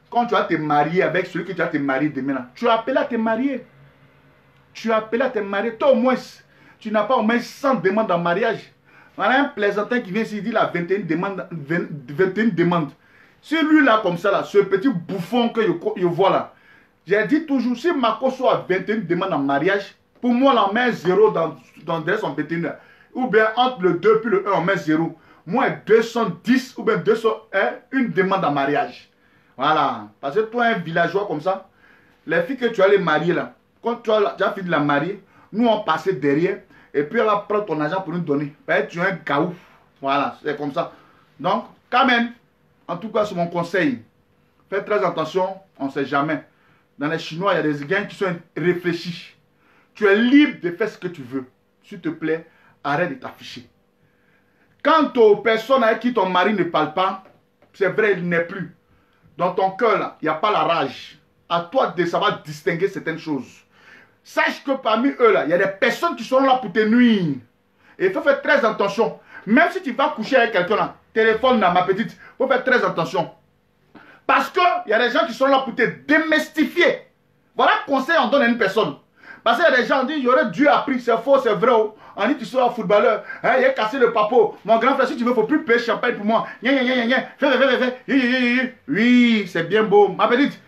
Quand tu vas te marier avec celui que tu vas te marier demain là, tu as appelé à te marier. Tu as appelé à te marier. Toi au moins, tu n'as pas au moins 100 demandes en mariage. On a un plaisantin qui vient ici, il dit la 21 demandes. 21 demandes. C'est lui là comme ça là, ce petit bouffon que je vois là. J'ai dit toujours, si Makoso a 21 demandes en mariage, pour moi là on met 0 dans son 21. Ou bien entre le 2 puis le 1 on met 0. Moi 210 ou bien 201, une demande en mariage. Voilà. Parce que toi un villageois comme ça, les filles que tu as les marier là, quand tu as fini de la marier, nous on passait derrière et puis elle va prendre ton argent pour nous donner. Tu es un gaou. Voilà, c'est comme ça. Donc, quand même, en tout cas, c'est mon conseil. Faites très attention, on ne sait jamais. Dans les Chinois, il y a des gars qui sont réfléchis. Tu es libre de faire ce que tu veux. S'il te plaît, arrête de t'afficher. Quant aux personnes avec qui ton mari ne parle pas, c'est vrai, il n'est plus. Dans ton cœur, il n'y a pas la rage. À toi de savoir distinguer certaines choses. Sache que parmi eux, là, il y a des personnes qui sont là pour te nuire. Et il faut faire très attention. Même si tu vas coucher avec quelqu'un là, téléphone là, ma petite, il faut faire très attention. Parce qu'il y a des gens qui sont là pour te démystifier. Voilà le conseil qu'on donne à une personne. Parce qu'il y a des gens qui disent, il aurait dû apprendre, c'est faux, c'est vrai. On dit, tu seras un footballeur, hein, il a cassé le papo. Mon grand frère, si tu veux, il ne faut plus payer champagne pour moi. Oui, c'est bien beau. Ma petite,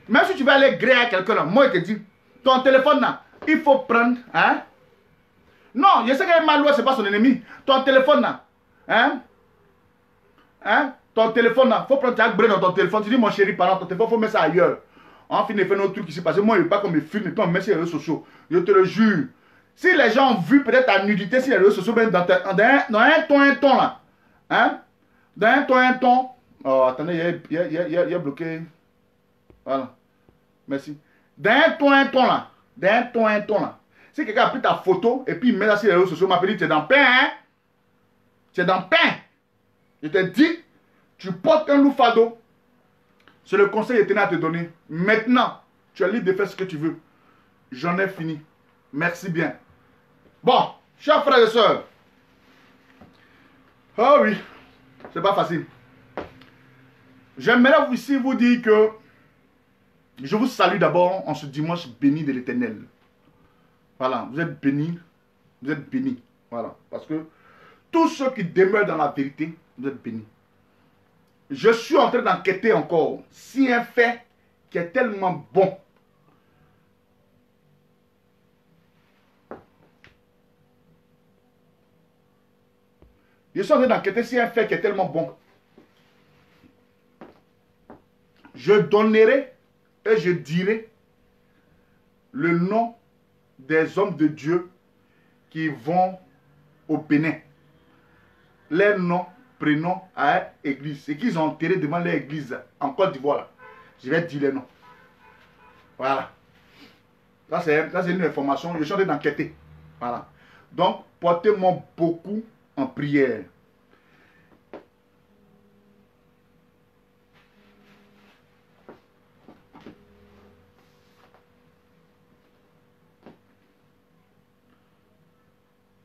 même si tu vas aller gré à quelqu'un là, moi je te dis, ton téléphone là, il faut prendre, hein. Non, je sais que Maloué, ce n'est pas son ennemi. Ton téléphone là, ton téléphone là, il faut prendre ta bré dans ton téléphone. Tu dis, mon chéri, pendant ton téléphone, il faut mettre ça ailleurs. On finit de faire notre truc ici. Parce que moi, je ne veux pas qu'on me filme et puis on me met sur les réseaux sociaux. Je te le jure. Si les gens ont vu peut-être ta nudité sur les réseaux sociaux, même dans un ton là, hein, dans un ton. Oh, attendez, il y a bloqué. Voilà. Merci. Dans un ton là. Dans un ton là. Si quelqu'un a pris ta photo et puis il met ça sur les réseaux sociaux, m'a dit, tu es dans pain, hein? Tu es dans pain. Je te dis, tu portes un loufado. C'est le conseil que je tenais à te donner. Maintenant, tu es libre de faire ce que tu veux. J'en ai fini. Merci bien. Bon, chers frères et sœurs. Ah oui, c'est pas facile. J'aimerais ici vous dire que je vous salue d'abord en ce dimanche béni de l'Éternel. Voilà, vous êtes bénis. Vous êtes bénis. Voilà, parce que tous ceux qui demeurent dans la vérité, vous êtes bénis. Je suis en train d'enquêter encore si un fait qui est tellement bon. Je suis en train d'enquêter si un fait qui est tellement bon. Je donnerai et je dirai le nom des hommes de Dieu qui vont au Bénin. Les noms, prénoms à l'église. Et qu'ils ont enterré devant l'église en Côte d'Ivoire. Je vais dire les noms. Voilà. Ça, c'est une information. Je suis en train d'enquêter. Voilà. Donc, portez-moi beaucoup en prière.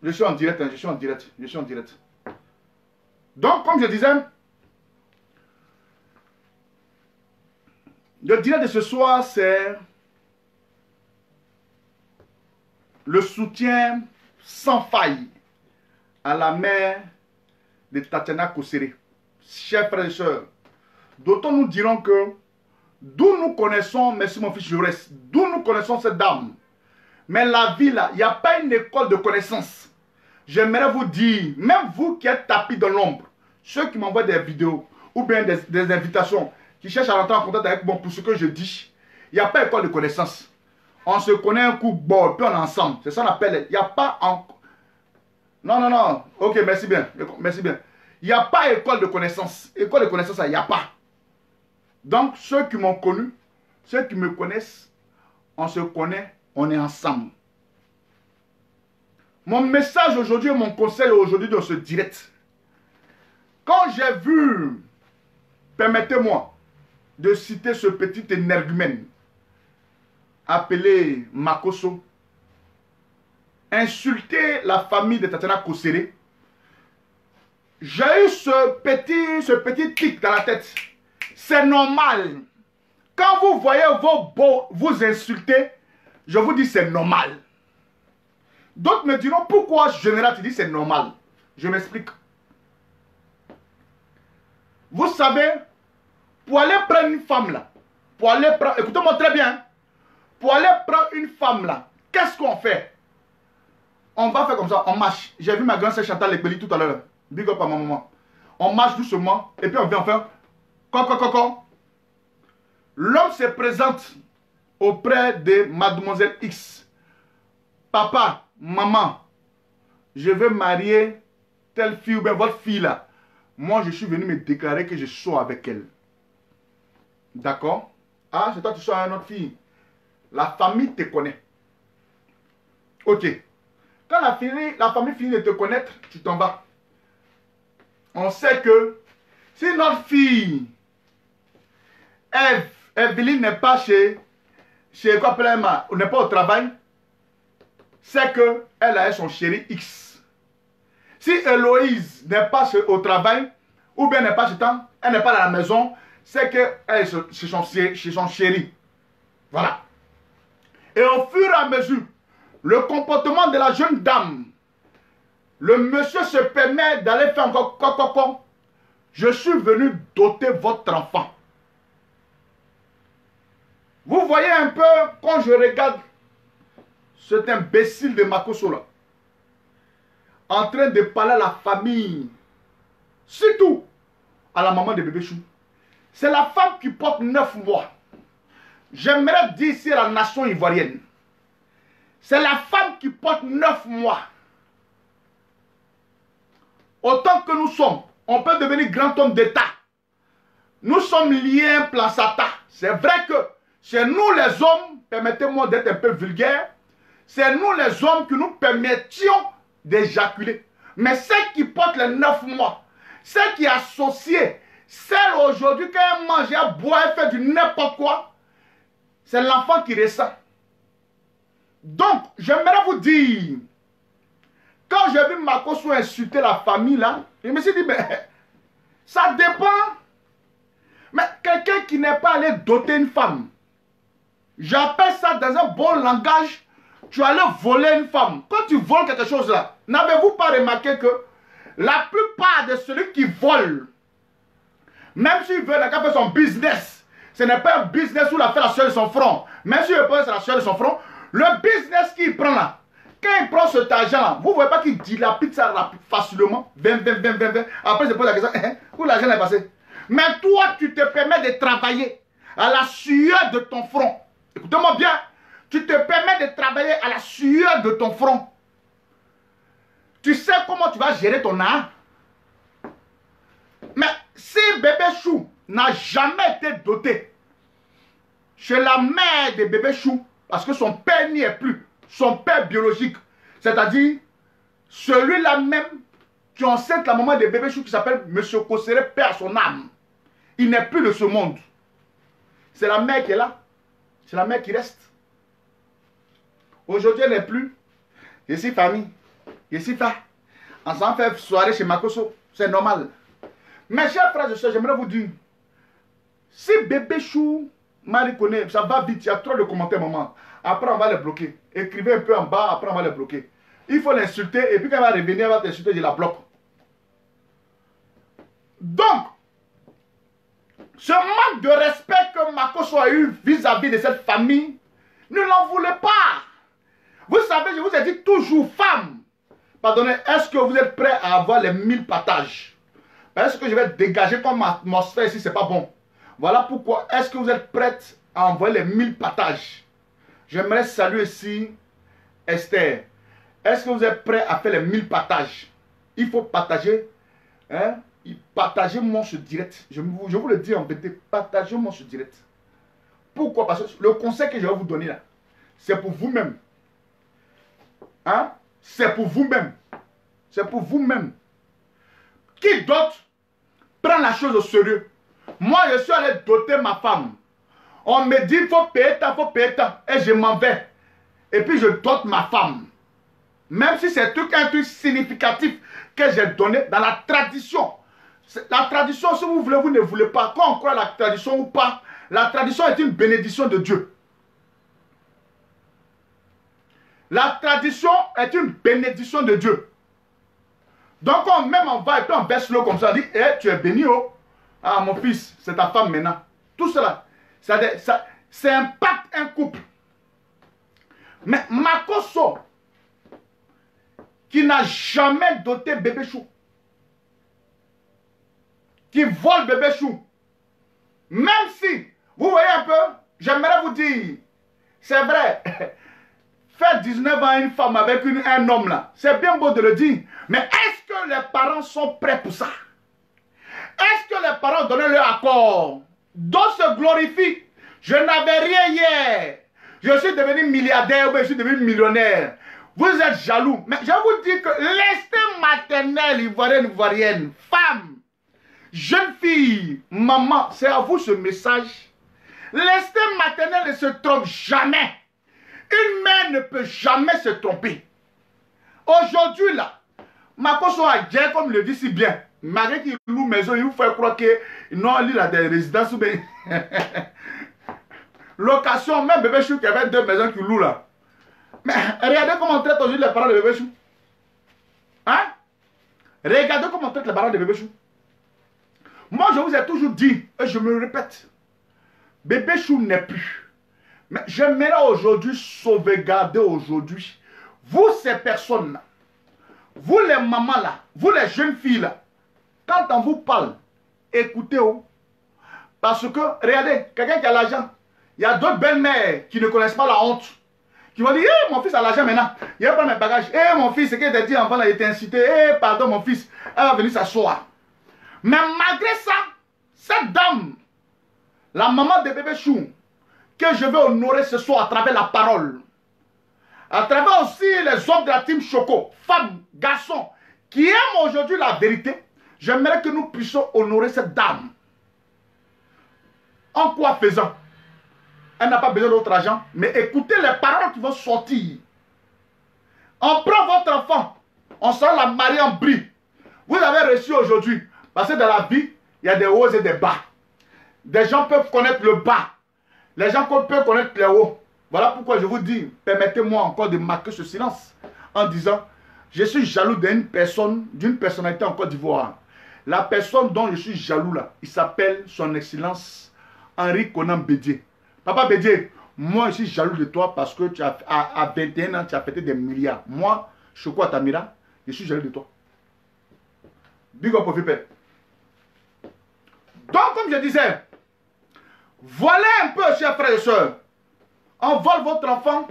Je suis en direct, hein, je suis en direct. Donc, comme je disais, le direct de ce soir, c'est le soutien sans faille à la mère de Tatiana Kosséré. Chers frères et sœurs, d'autres nous diront que d'où nous connaissons, merci mon fils Jaurès, d'où nous connaissons cette dame. Mais la vie là, il n'y a pas une école de connaissances. J'aimerais vous dire, même vous qui êtes tapis dans l'ombre, ceux qui m'envoient des vidéos ou bien des invitations, qui cherchent à rentrer en contact avec moi pour ce que je dis, il n'y a pas école de connaissances. On se connaît un coup, bon, puis on est ensemble. C'est ça qu'on appelle, il n'y a pas en... Non. Ok, merci bien. Il n'y a pas école de connaissances. École de connaissances, il n'y a pas. Donc, ceux qui m'ont connu, ceux qui me connaissent, on se connaît, on est ensemble. Mon message aujourd'hui, mon conseil aujourd'hui dans ce direct, Quand j'ai vu, permettez-moi de citer ce petit énergumène appelé Makosso, insulter la famille de Tatiana Kosere, j'ai eu ce petit tic dans la tête. C'est normal. Quand vous voyez vos beaux vous insulter, je vous dis c'est normal. D'autres me diront pourquoi général tu dis c'est normal. Je m'explique. Vous savez, pour aller prendre une femme là, pour aller prendre, écoutez-moi très bien, pour aller prendre une femme là, qu'est-ce qu'on fait? On va faire comme ça, on marche. J'ai vu ma grande sœur Chantal Lepeli tout à l'heure. Big up à ma maman. On marche doucement et puis on vient faire coco. L'homme se présente auprès de mademoiselle X. Papa, maman, je veux marier telle fille ou bien votre fille là. Moi, je suis venu me déclarer que je sors avec elle. D'accord? Ah, c'est toi qui sors avec une autre fille. La famille te connaît. Ok. Quand la famille finit de te connaître, tu t'en vas. On sait que si notre fille, Evelyne n'est pas chez quoi ou n'est pas au travail, c'est qu'elle a son chéri X. Si Héloïse n'est pas au travail, ou bien n'est pas chez temps, elle n'est pas à la maison, c'est qu'elle est chez son chéri. Voilà. Et au fur et à mesure, le comportement de la jeune dame, le monsieur se permet d'aller faire encore coco. Je suis venu doter votre enfant. Vous voyez un peu, quand je regarde cet imbécile de Makosso là, en train de parler à la famille, surtout à la maman de bébé Chou. C'est la femme qui porte 9 mois. J'aimerais dire ici à la nation ivoirienne, c'est la femme qui porte 9 mois. Autant que nous sommes, on peut devenir grand homme d'État. Nous sommes liés à un placata. C'est vrai que c'est nous les hommes, permettez-moi d'être un peu vulgaire, c'est nous les hommes que nous permettions d'éjaculer. Mais celle qui porte les 9 mois, celle qui est associée, celle aujourd'hui quand elle mange, elle boit, elle fait du n'importe quoi, c'est l'enfant qui ressent. Donc, j'aimerais vous dire, quand j'ai vu Makosso insulter la famille là, je me suis dit, mais ça dépend. Mais quelqu'un qui n'est pas allé doter une femme, j'appelle ça dans un bon langage, tu allais voler une femme. Quand tu voles quelque chose là, n'avez-vous pas remarqué que la plupart de celui qui vole, même s'il veut faire son business, ce n'est pas un business où il a fait la sueur de son front. Même s'il veut faire la sueur de son front, le business qu'il prend là, quand il prend cet argent là, vous ne voyez pas qu'il dilapide ça facilement, 20. Après, je pose la question, où l'argent est passé? Mais toi, tu te permets de travailler à la sueur de ton front. Écoutez-moi bien, tu te permets de travailler à la sueur de ton front. Tu sais comment tu vas gérer ton art. Mais si bébé Chou n'a jamais été doté chez la mère de bébé Chou, parce que son père n'y est plus, son père biologique, c'est-à-dire celui-là même qui enceinte la maman de bébé Chou qui s'appelle M. Kosere, père son âme. Il n'est plus de ce monde. C'est la mère qui est là. C'est la mère qui reste. Aujourd'hui, elle n'est plus. Je suis famille. Je suis pas. On s'en fait soirée chez Makosso. C'est normal. Mes chers frères et sœurs, j'aimerais vous dire, si bébé Chou, Marie connaît, ça va vite, il y a trop de commentaires, maman. Après, on va les bloquer. Écrivez un peu en bas, après, on va les bloquer. Il faut l'insulter, et puis quand elle va revenir, elle va t'insulter, je la bloque. Donc, ce manque de respect que Makosso a eu vis-à-vis de cette famille, ne l'en voulez pas. Vous savez, je vous ai dit toujours, femme, pardonnez, est-ce que vous êtes prêts à avoir les 1000 partages? Est-ce que je vais dégager comme atmosphère ici, c'est pas bon. Voilà pourquoi, est-ce que vous êtes prêtes à envoyer les 1000 partages? J'aimerais saluer ici Esther. Est-ce que vous êtes prêts à faire les 1000 partages? Il faut partager, hein? Partagez-moi ce direct. Je vous le dis en vérité, partagez-moi ce direct. Pourquoi? Parce que le conseil que je vais vous donner là, c'est pour vous-même. C'est pour vous-même. C'est pour vous-même. Qui d'autre prends la chose au sérieux. Moi, je suis allé doter ma femme. On me dit, il faut payer tant. Et je m'en vais. Et puis, je dote ma femme. Même si c'est un truc significatif que j'ai donné dans la tradition. La tradition, si vous voulez, vous ne voulez pas. Quand on croit à la tradition ou pas, la tradition est une bénédiction de Dieu. La tradition est une bénédiction de Dieu. Donc, même on va et puis on baisse l'eau comme ça, on dit, tu es béni, oh. Ah, mon fils, c'est ta femme maintenant. Tout cela, ça impacte un couple. Mais Makoso, qui n'a jamais doté bébé chou, qui vole bébé chou, même si, vous voyez un peu, j'aimerais vous dire, c'est vrai, faire 19 ans à une femme avec un homme là, c'est bien beau de le dire, mais est-ce que les parents sont prêts pour ça? Est-ce que les parents donnent leur accord? D'autres se glorifient. Je n'avais rien hier. Je suis devenu milliardaire ou je suis devenu millionnaire. Vous êtes jaloux. Mais je vous dis que l'instinct maternel ivoirienne, femme, jeune fille, maman, c'est à vous ce message. L'instinct maternel ne se trompe jamais. Une mère ne peut jamais se tromper. Aujourd'hui là, Makoso a dit, comme il le dit si bien, malgré qu'il loue maison, il vous fait croire que non, il a des résidences ou bien location, même bébé chou qui avait 2 maisons qui louent là. Mais regardez comment on traite aujourd'hui les parents de bébé chou. Hein? Regardez comment on traite les parents de bébé chou. Moi, je vous ai toujours dit, et je me le répète, bébé chou n'est plus. Mais j'aimerais aujourd'hui sauvegarder aujourd'hui, vous ces personnes-là, vous les mamans là, vous les jeunes filles là, quand on vous parle, écoutez-vous. Parce que, regardez, quelqu'un qui a l'argent, il y a d'autres belles-mères qui ne connaissent pas la honte. Qui vont dire, hey, mon fils a l'argent maintenant, il va prendre mes bagages. Hey, mon fils, c'est qu'il t'a dit, enfant, il a été incité. Hey, pardon, mon fils, elle va venir s'asseoir. Mais malgré ça, cette dame, la maman de bébé chou, que je vais honorer ce soir à travers la parole, à travers aussi les hommes de la team Choco, femmes, garçons, qui aiment aujourd'hui la vérité, j'aimerais que nous puissions honorer cette dame. En quoi faisant? Elle n'a pas besoin d'autre argent, mais écoutez les paroles qui vont sortir. On prend votre enfant, on s'en la marie en bris. Vous avez reçu aujourd'hui, parce que dans la vie, il y a des hauts et des bas. Des gens peuvent connaître le bas. Les gens peuvent connaître les hauts. Voilà pourquoi je vous dis, permettez-moi encore de marquer ce silence en disant, je suis jaloux d'une personne, d'une personnalité en Côte d'Ivoire. La personne dont je suis jaloux là, il s'appelle son excellence Henri Konan Bédié. Papa Bédié, moi je suis jaloux de toi parce que tu as, à 21 ans, tu as fêté des milliards. Moi, Choco Atamira, je suis jaloux de toi. Big up au Vipet. Donc, comme je disais, voilà un peu, chers frères et sœurs. On vole votre enfant.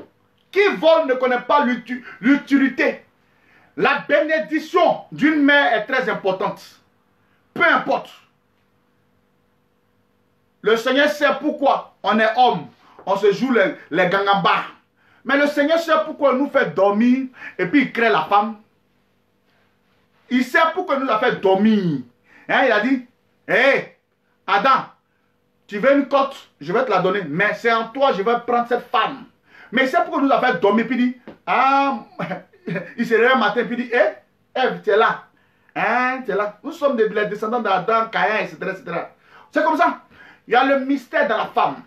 Qui vole ne connaît pas l'utilité. La bénédiction d'une mère est très importante. Peu importe. Le Seigneur sait pourquoi on est homme. On se joue les gangambas. Mais le Seigneur sait pourquoi il nous fait dormir et puis il crée la femme. Il sait pourquoi il nous a fait dormir. Hein, il a dit, hé, Adam, tu veux une côte, je vais te la donner. Mais c'est en toi, je vais prendre cette femme. Mais il sait pourquoi il nous a fait dormir. Puis il dit, ah, il se réveille un matin, puis il dit, hé, Ève, tu es là. Hein, tu es là. Nous sommes les descendants d'Adam, Caïn, etc., etc. C'est comme ça. Il y a le mystère de la femme.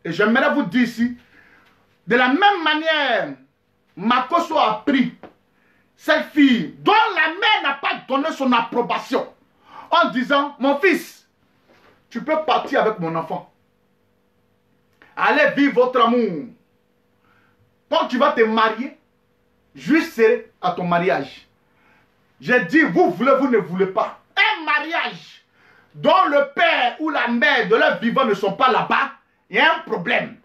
Et j'aimerais vous dire ici, de la même manière, Makoso a pris cette fille dont la mère n'a pas donné son approbation en disant, mon fils, tu peux partir avec mon enfant. Allez vivre votre amour. Quand tu vas te marier, juste serré à ton mariage. J'ai dit, vous voulez, vous ne voulez pas. Un mariage dont le père ou la mère de leur vivant ne sont pas là-bas, il y a un problème.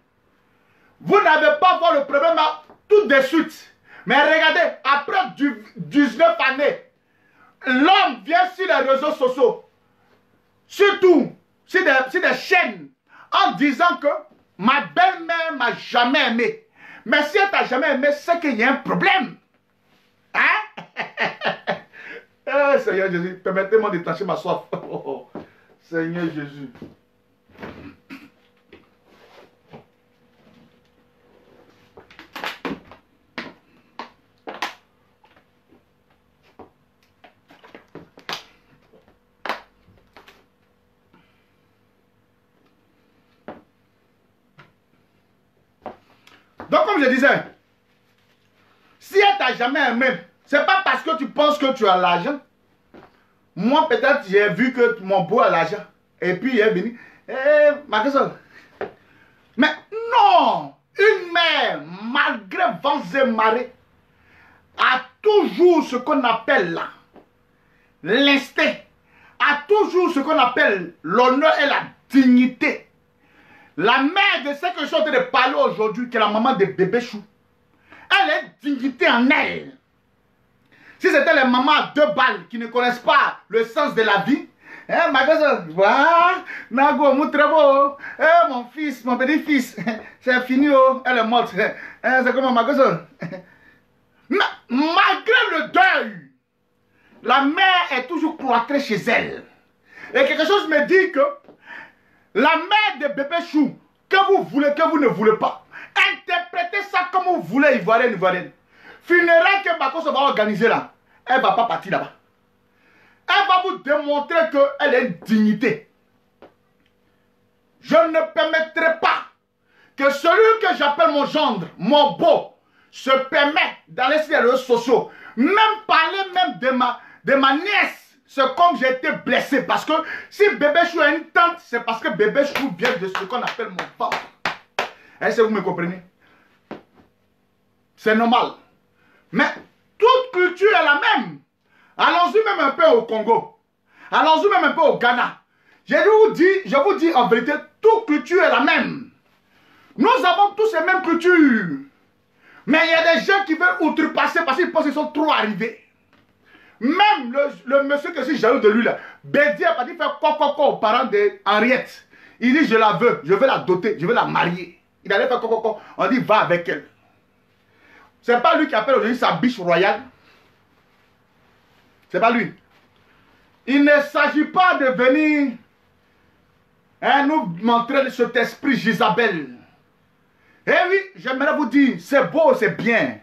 Vous n'avez pas voir le problème tout de suite. Mais regardez, après 19 années, l'homme vient sur les réseaux sociaux, surtout sur des chaînes, en disant que ma belle-mère m'a jamais aimé. Mais si elle t'a jamais aimé, c'est qu'il y a un problème. Hein? Eh, Seigneur Jésus, permettez-moi de tâcher ma soif. Oh, oh. Seigneur Jésus. Donc, comme je disais, si elle t'a jamais aimé, c'est pas parce que tu penses que tu as l'argent. Moi, peut-être, j'ai vu que mon beau a l'argent. Et puis, il est venu. Eh, ma soeur. Mais non! Une mère, malgré vents et marées, a toujours ce qu'on appelle là, l'instinct, a toujours ce qu'on appelle l'honneur et la dignité. La mère de ce que je suis en train de parler aujourd'hui, qui est la maman de bébé Chou, elle a une dignité en elle. Si c'était les mamans à 2 balles qui ne connaissent pas le sens de la vie, hein, ma gosse, voilà, Nago, mon très beau, mon fils, mon petit-fils, c'est fini, oh, elle est morte. C'est comme ma gosse. Malgré le deuil, la mère est toujours cloîtrée chez elle. Et quelque chose me dit que la mère de bébé Chou, que vous voulez, que vous ne voulez pas, interprétez ça comme vous voulez, Ivoirienne, Ivoirienne. Funérailles que Bakos va organiser là, elle ne va pas partir là-bas. Elle va vous démontrer qu'elle a une dignité. Je ne permettrai pas que celui que j'appelle mon gendre, mon beau, se permet d'aller sur les réseaux sociaux, même parler même de ma nièce. C'est comme j'ai été blessé. Parce que si bébé Chou a une tante, c'est parce que bébé Chou vient de ce qu'on appelle mon papa. Est-ce que vous me comprenez? C'est normal. Mais toute culture est la même. Allons-y même un peu au Congo. Allons-y même un peu au Ghana. Je vous dis en vérité, toute culture est la même. Nous avons tous les mêmes cultures. Mais il y a des gens qui veulent outrepasser parce qu'ils pensent qu'ils sont trop arrivés. Même le monsieur que je suis jaloux de lui là, Bédi a pas dit faire coco aux parents d'Henriette. Il dit je la veux, je veux la doter, je veux la marier. Il allait faire coco, on dit va avec elle. C'est pas lui qui appelle aujourd'hui sa biche royale. C'est pas lui. Il ne s'agit pas de venir nous montrer cet esprit Jésabel. Eh oui, j'aimerais vous dire, c'est beau, c'est bien.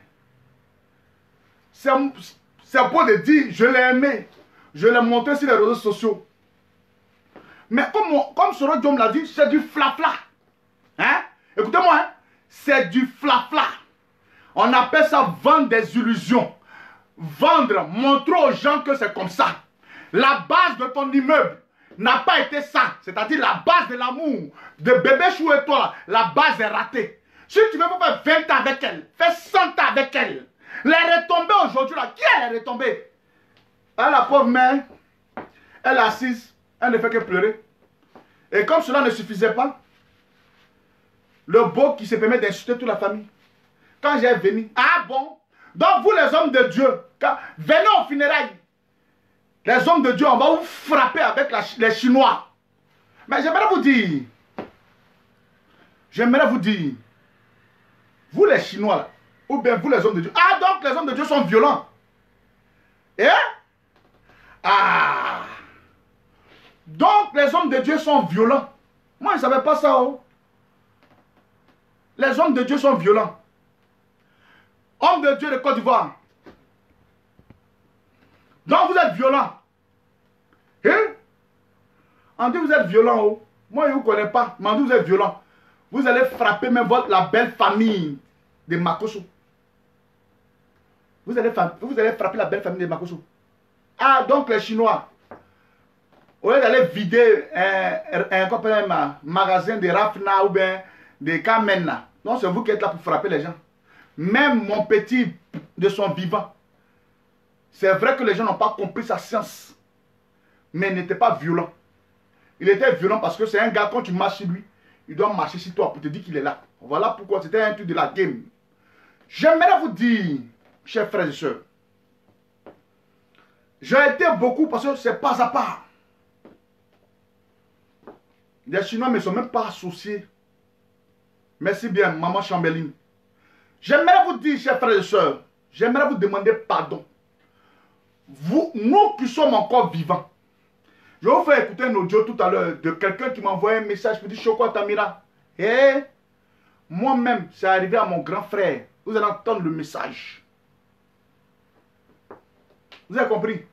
C'est beau de dire, je l'ai aimé. Je l'ai montré sur les réseaux sociaux. Mais comme Soro Diom l'a dit, c'est du flafla. Hein? Écoutez-moi, hein? C'est du flafla. On appelle ça vendre des illusions. Vendre, montrer aux gens que c'est comme ça. La base de ton immeuble n'a pas été ça. C'est-à-dire la base de l'amour de bébé Chou et toi, la base est ratée. Si tu veux faire 20 ans avec elle, fais 100 ans avec elle. Les retombées aujourd'hui, là, qui est les retombées? Ah, la pauvre mère, elle est assise, elle ne fait que pleurer. Et comme cela ne suffisait pas, le beau qui se permet d'insulter toute la famille. Quand j'ai venu, ah bon? Donc vous les hommes de Dieu, venez au funérailles. Les hommes de Dieu, on va vous frapper avec les Chinois. Mais j'aimerais vous dire, vous les Chinois, là, ou bien vous les hommes de Dieu. Ah, donc les hommes de Dieu sont violents. Eh? Ah. Donc les hommes de Dieu sont violents. Moi, je ne savais pas ça. Oh. Les hommes de Dieu sont violents. Hommes de Dieu de Côte d'Ivoire. Donc vous êtes violents. Hein? On dit vous êtes violents. Oh. Moi, je ne vous connais pas. Mais on dit vous êtes violents. Vous allez frapper même la belle famille de Makoso. Vous allez frapper la belle famille de Makoso. Ah, donc les Chinois, au lieu d'aller vider un magasin de Rafna ou bien de Kamena, non, c'est vous qui êtes là pour frapper les gens. Même mon petit de son vivant, c'est vrai que les gens n'ont pas compris sa science, mais il n'était pas violent. Il était violent parce que c'est un gars, quand tu marches sur lui, il doit marcher sur toi pour te dire qu'il est là. Voilà pourquoi c'était un truc de la game. J'aimerais vous dire, chers frères et sœurs, j'ai été beaucoup parce que c'est pas à part. Les Chinois ne sont même pas associés. Merci bien, maman Chamberlain. J'aimerais vous dire, chers frères et sœurs, j'aimerais vous demander pardon. nous qui sommes encore vivants, je vais vous faire écouter un audio tout à l'heure de quelqu'un qui m'a envoyé un message pour dire Choco Tamira. Et moi-même, c'est arrivé à mon grand frère. Vous allez entendre le message. Vous avez compris?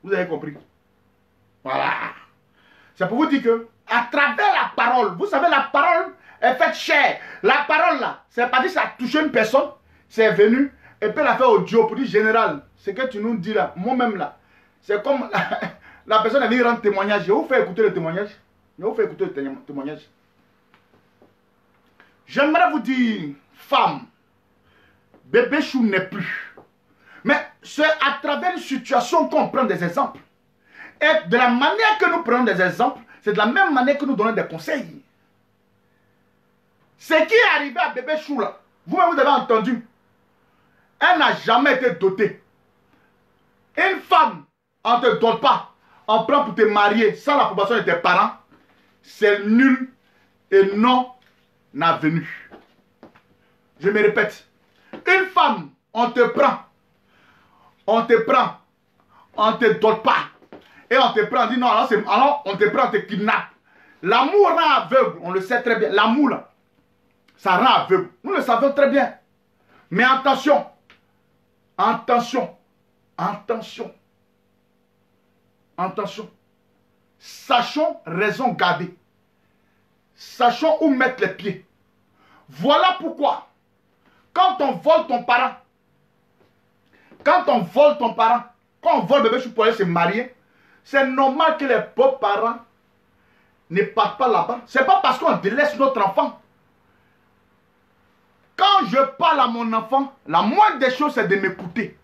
Vous avez compris? Voilà. C'est pour vous dire que, à travers la parole, vous savez, la parole est faite chair. La parole là, c'est pas dit que ça a touché une personne, c'est venu, et puis la fait audio pour dire général, ce que tu nous dis là, moi-même là, c'est comme la personne vient rendre témoignage. Je vous fais écouter le témoignage. Je vous fais écouter le témoignage. J'aimerais vous dire, femme, bébé chou n'est plus. Mais c'est à travers une situation qu'on prend des exemples. Et de la manière que nous prenons des exemples, c'est de la même manière que nous donnons des conseils. Ce qui est arrivé à bébé chou là, vous-même vous avez entendu, elle n'a jamais été dotée. Une femme, on ne te dote pas, on prend pour te marier sans l'approbation de tes parents, c'est nul et non avenu. Je me répète, une femme, on te prend, on te dote pas, et on te prend, on dit non, alors on te prend, on te kidnappe. L'amour rend aveugle, on le sait très bien, l'amour là, ça rend aveugle, nous le savons très bien. Mais attention, attention, attention. Attention, sachons raison garder. Sachons où mettre les pieds. Voilà pourquoi, quand on vole ton parent, quand on vole bébé chou pour aller se marier, c'est normal que les pauvres parents ne partent pas là-bas. Ce n'est pas parce qu'on délaisse notre enfant. Quand je parle à mon enfant, la moindre des choses, c'est de m'écouter.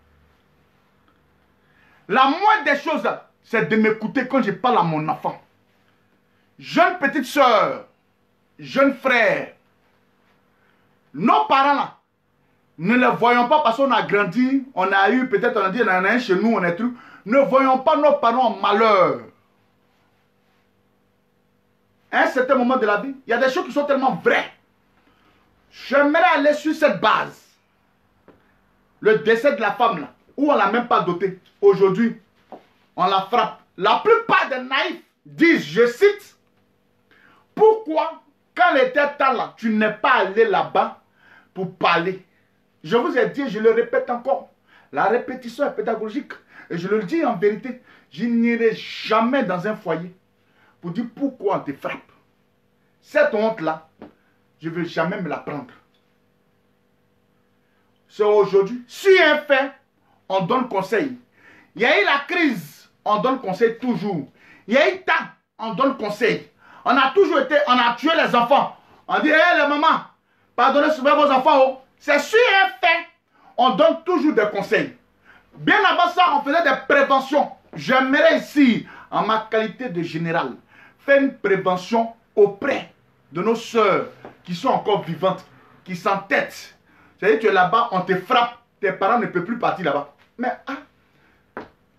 La moindre des choses, c'est de m'écouter quand je parle à mon enfant. Jeune petite soeur, jeune frère, nos parents là, ne les voyons pas parce qu'on a grandi, on a eu, peut-être on a dit, on en a un chez nous, on est tout. Ne voyons pas nos parents en malheur. À un certain moment de la vie, il y a des choses qui sont tellement vraies. J'aimerais aller sur cette base. Le décès de la femme là, où on ne l'a même pas dotée. Aujourd'hui, on la frappe. La plupart des naïfs disent, je cite, pourquoi quand elle était temps là, tu n'es pas allé là-bas pour parler. Je vous ai dit, je le répète encore, la répétition est pédagogique. Et je le dis en vérité, je n'irai jamais dans un foyer pour dire pourquoi on te frappe. Cette honte-là, je ne vais jamais me la prendre. C'est aujourd'hui, si un fait, on donne conseil. Il y a eu la crise, on donne conseil toujours. Il y a eu temps, on donne conseil. On a toujours été, on a tué les enfants. On dit, hé les mamans, pardonnez souvent vos enfants. Oh. C'est sur un fait, on donne toujours des conseils. Bien avant ça, on faisait des préventions. J'aimerais ici, en ma qualité de général, faire une prévention auprès de nos sœurs qui sont encore vivantes, qui s'entêtent. C'est-à-dire que tu es là-bas, on te frappe, tes parents ne peuvent plus partir là-bas. Mais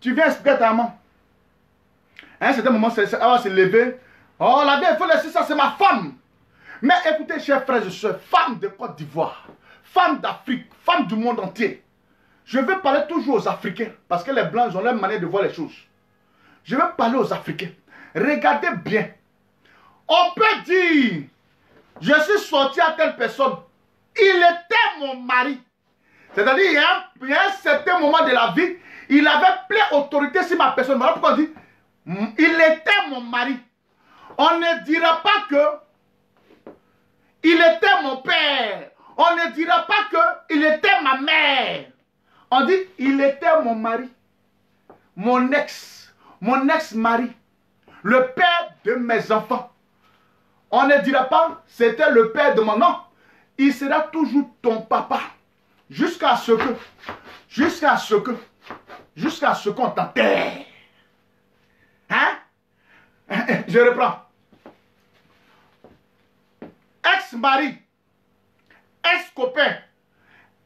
tu viens expliquer à ta maman. À un certain moment, elle va se lever. Oh, la vie, il faut laisser ça, c'est ma femme. Mais écoutez, chers frères et sœurs, femmes de Côte d'Ivoire, femmes d'Afrique, femmes du monde entier. Je vais parler toujours aux Africains, parce que les Blancs ont leur manière de voir les choses. Je vais parler aux Africains. Regardez bien. On peut dire, je suis sorti à telle personne. Il était mon mari. C'est-à-dire, il y a un certain moment de la vie, il avait plein d'autorité sur ma personne. Voilà pourquoi on dit, il était mon mari. On ne dira pas que il était mon père. On ne dira pas que il était ma mère. On dit, il était mon mari. Mon ex-mari. Le père de mes enfants. On ne dira pas, c'était le père de mon nom. Il sera toujours ton papa. Jusqu'à ce qu'on t'enterre. Hein? Je reprends. Ex-mari, ex-copain,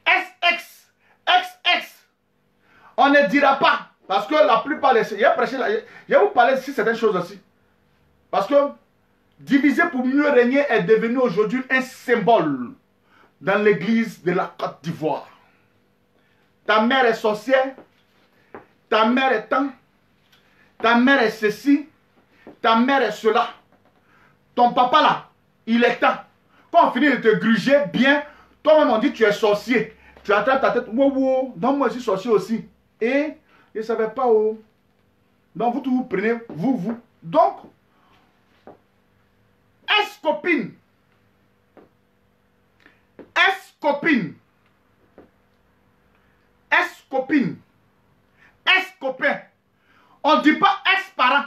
ex-ex, ex-ex. On ne dira pas. Parce que la plupart des... Je vais vous parler de certaines choses aussi. Parce que diviser pour mieux régner est devenu aujourd'hui un symbole dans l'église de la Côte d'Ivoire. ta mère est sorcière, ta mère est tant, ta mère est ceci, ta mère est cela. Ton papa là, il est temps. Quand on finit de te gruger bien, toi-même on dit tu es sorcier. Tu attrapes ta tête, wow, wow, donc moi je suis sorcier aussi. Et je ne savais pas où. Donc vous tous vous prenez, vous. Donc, ex-copine. Ex-copine. Ex-copine. Ex-copain. On ne dit pas ex-parent.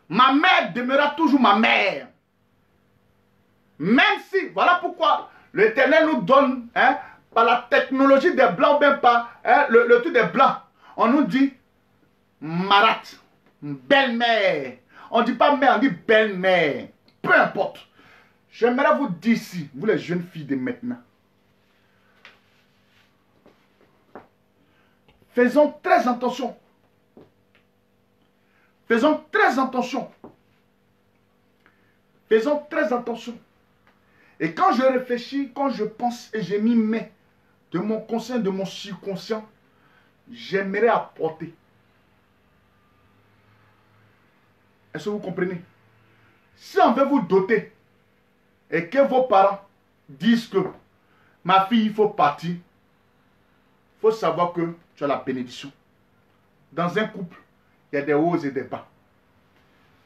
Ma mère demeurera toujours ma mère. Même si, voilà pourquoi l'Éternel nous donne, hein, par la technologie des blancs, ou bien par le truc des blancs, on nous dit marat, belle-mère. On ne dit pas mère, on dit belle-mère. Peu importe. J'aimerais vous dire ici, vous les jeunes filles de maintenant, faisons très attention. Faisons très attention. Faisons très attention. Et quand je réfléchis, quand je pense et je m'y mets de mon conscient, de mon subconscient, j'aimerais apporter. Est-ce que vous comprenez? Si on veut vous doter et que vos parents disent que ma fille, il faut partir, il faut savoir que tu as la bénédiction. Dans un couple, il y a des hauts et des bas.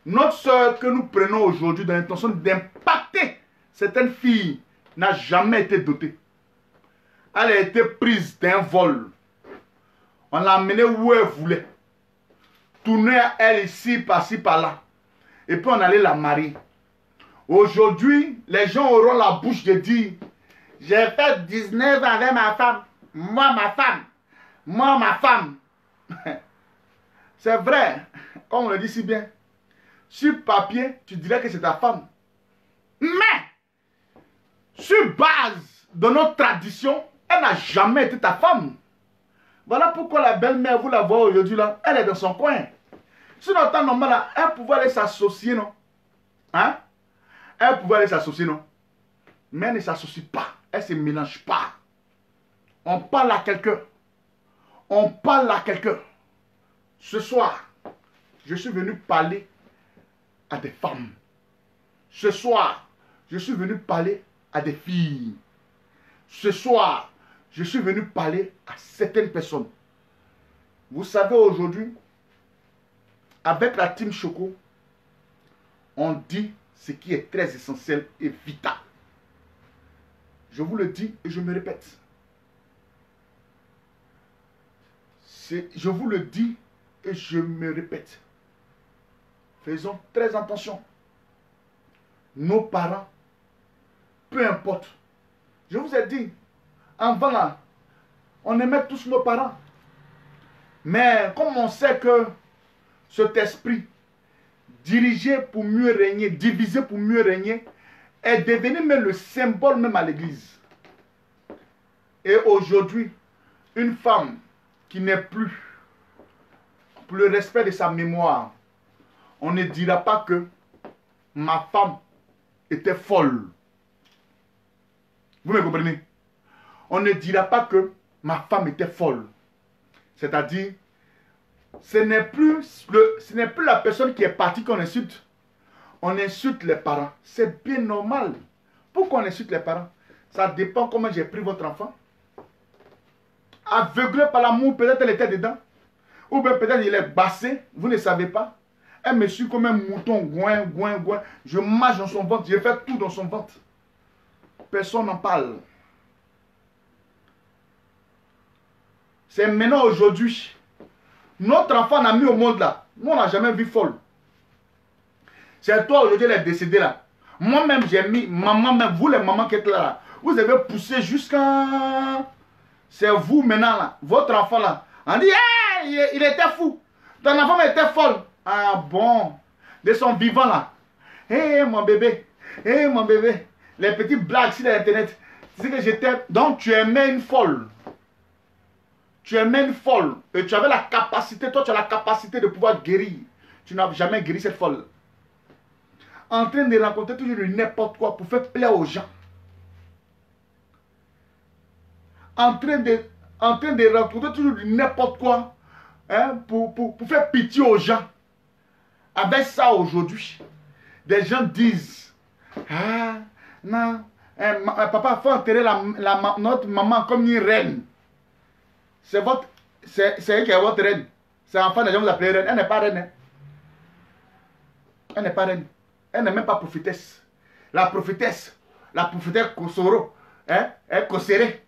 Notre soeur que nous prenons aujourd'hui dans l'intention d'impacter certaines filles n'a jamais été dotée. Elle a été prise d'un vol. On l'a amenée où elle voulait. Tourner à elle ici, par-ci, par-là. Et puis on allait la marier. Aujourd'hui, les gens auront la bouche de dire, j'ai fait 19 ans avec ma femme. Moi, ma femme. Moi, ma femme. C'est vrai, comme on le dit si bien. Sur papier, tu dirais que c'est ta femme. Mais, sur base de notre tradition, elle n'a jamais été ta femme. Voilà pourquoi la belle-mère, vous la voyez aujourd'hui là, elle est dans son coin. Si dans le temps normal, là, elle pouvait aller s'associer, non? Hein? Elle pouvait aller s'associer, non? Mais elle ne s'associe pas. Elle ne se mélange pas. On parle à quelqu'un. On parle à quelqu'un. Ce soir, je suis venu parler à des femmes. Ce soir, je suis venu parler à des filles. Ce soir, je suis venu parler à certaines personnes. Vous savez aujourd'hui, avec la team Choco, on dit ce qui est très essentiel et vital. Je vous le dis et je me répète. Je vous le dis et je me répète. Faisons très attention. Nos parents, peu importe. Je vous ai dit, avant là, on aimait tous nos parents. Mais comme on sait que cet esprit, dirigé pour mieux régner, divisé pour mieux régner, est devenu même le symbole même à l'église. Et aujourd'hui, une femme qui n'est plus pour le respect de sa mémoire, on ne dira pas que ma femme était folle. Vous me comprenez? On ne dira pas que ma femme était folle. C'est-à-dire, ce n'est plus la personne qui est partie qu'on insulte. On insulte les parents. C'est bien normal. Pourquoi on insulte les parents? Ça dépend comment j'ai pris votre enfant. Aveuglé par l'amour, peut-être elle était dedans. Ou bien peut-être il est bassé, vous ne savez pas. Elle me suit comme un mouton, goin. Je marche dans son ventre, je fais tout dans son ventre. Personne n'en parle. C'est maintenant aujourd'hui. Notre enfant n'a mis au monde là. Nous, on n'a jamais vu folle. C'est toi aujourd'hui, elle est décédée là. Moi-même, j'ai mis, maman, même vous les mamans qui êtes là, vous avez poussé jusqu'à... C'est vous maintenant là, votre enfant là. On dit, hey, il était fou. Ton enfant était folle. Ah bon, de son vivant là. Hé mon bébé, les petites blagues sur l'internet. Tu sais que j'étais... Donc tu aimais une folle. Tu aimais une folle. Et tu avais la capacité, toi tu as la capacité de pouvoir guérir. Tu n'as jamais guéri cette folle. En train de raconter toujours n'importe quoi pour faire plaisir aux gens. En train en train de raconter toujours n'importe quoi, hein, pour faire pitié aux gens. Avec ça aujourd'hui, des gens disent, ah, non, papa, il faut enterrer notre maman comme une reine. C'est elle qui est votre reine. C'est enfant, les gens vous appellent reine. Elle n'est pas reine. Hein. Elle n'est pas reine. Elle n'est même pas prophétesse. La prophétesse Kosoro, hein, est Kosere.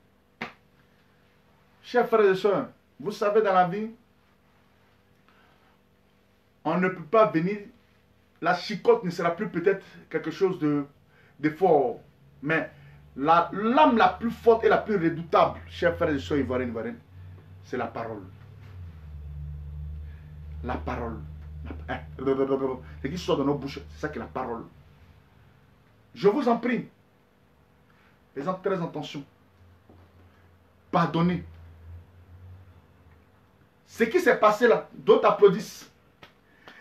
Chers frères et sœurs, vous savez dans la vie, on ne peut pas venir, la chicotte ne sera plus peut-être quelque chose de fort, mais l'âme la plus forte et la plus redoutable, chers frères et sœurs ivoiriennes, c'est la parole. La parole. Ce qui sort de nos bouches, c'est ça qui est la parole. Je vous en prie, faisons très attention. Pardonnez. Ce qui s'est passé là, d'autres applaudissent.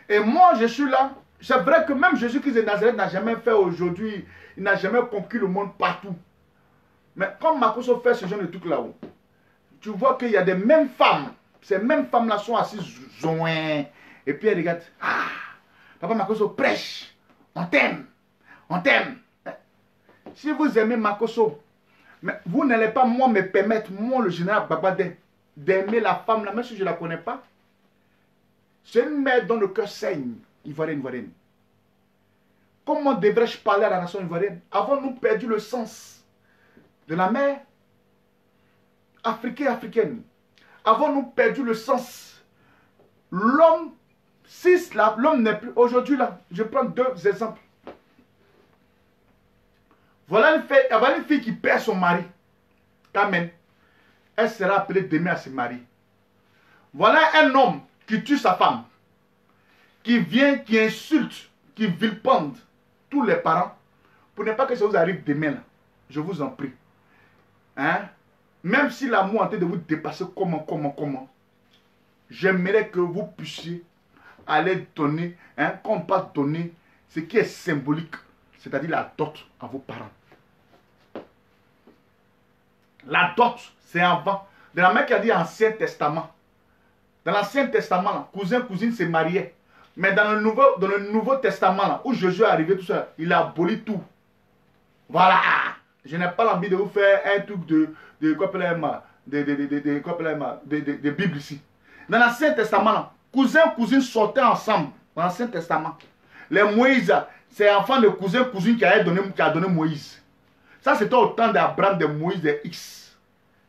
Et moi, je suis là. C'est vrai que même Jésus-Christ de Nazareth n'a jamais fait aujourd'hui, il n'a jamais conquis le monde partout. Mais comme Makoso fait ce genre de truc là-haut, tu vois qu'il y a des mêmes femmes. Ces mêmes femmes-là sont assises, zoin, et puis elles regardent. Ah, Papa Makoso prêche. On t'aime. On t'aime. Si vous aimez Makoso, mais vous n'allez pas, moi, me permettre, moi, le général Babadé, d'aimer la femme là, même si je ne la connais pas. C'est une mère dont le cœur saigne, ivoirienne. Comment devrais-je parler à la nation ivoirienne? Avons-nous perdu le sens de la mère africaine? Avons-nous perdu le sens? L'homme, si l'homme n'est plus... Aujourd'hui là, je prends deux exemples. Voilà une fille qui perd son mari. Amen. Elle sera appelée demain à se marier. Voilà un homme qui tue sa femme, qui vient, qui insulte, qui vilipende tous les parents, pour ne pas que ça vous arrive demain là. Je vous en prie. Hein? Même si l'amour est en train de vous dépasser, comment, j'aimerais que vous puissiez aller donner, hein, qu'on pas donner ce qui est symbolique, c'est-à-dire la dot à vos parents. La dot, c'est avant. De la même qui a dit Ancien Testament. Dans l'Ancien Testament, là, cousin, cousine se mariaient. Mais dans le Nouveau Testament, là, où Jésus est arrivé, tout ça, il a aboli tout. Voilà. Je n'ai pas envie de vous faire un truc de Bible ici. Dans l'Ancien Testament, là, cousin, cousine sortaient ensemble. Dans l'Ancien Testament. Les Moïse, c'est enfant de cousin, cousine qui a donné Moïse. Ça, c'était au temps d'Abraham, de Moïse, de X,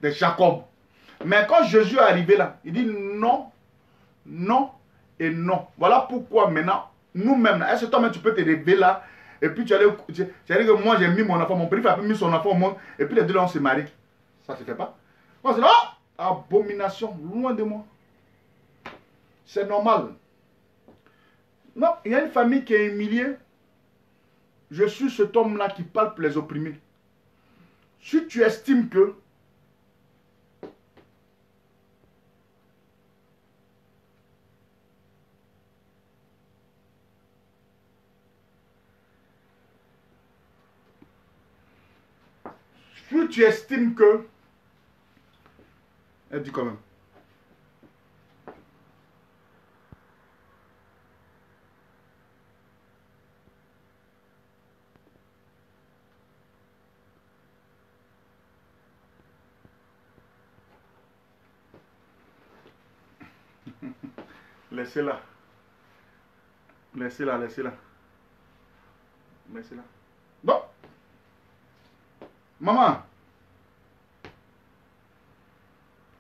de Jacob. Mais quand Jésus est arrivé là, il dit non, non et non. Voilà pourquoi maintenant, nous-mêmes, est-ce que toi-même tu peux te réveiller là, et puis tu allais dire que moi j'ai mis mon enfant, mon père a mis son enfant au monde, et puis les deux là on se marie. Ça ne se fait pas. Moi c'est non, abomination, loin de moi. C'est normal. Non, il y a une famille qui est humiliée. Je suis cet homme-là qui parle pour les opprimés. Si tu estimes que elle dit quand même. Laissez-la. Laissez-la. Non. Maman.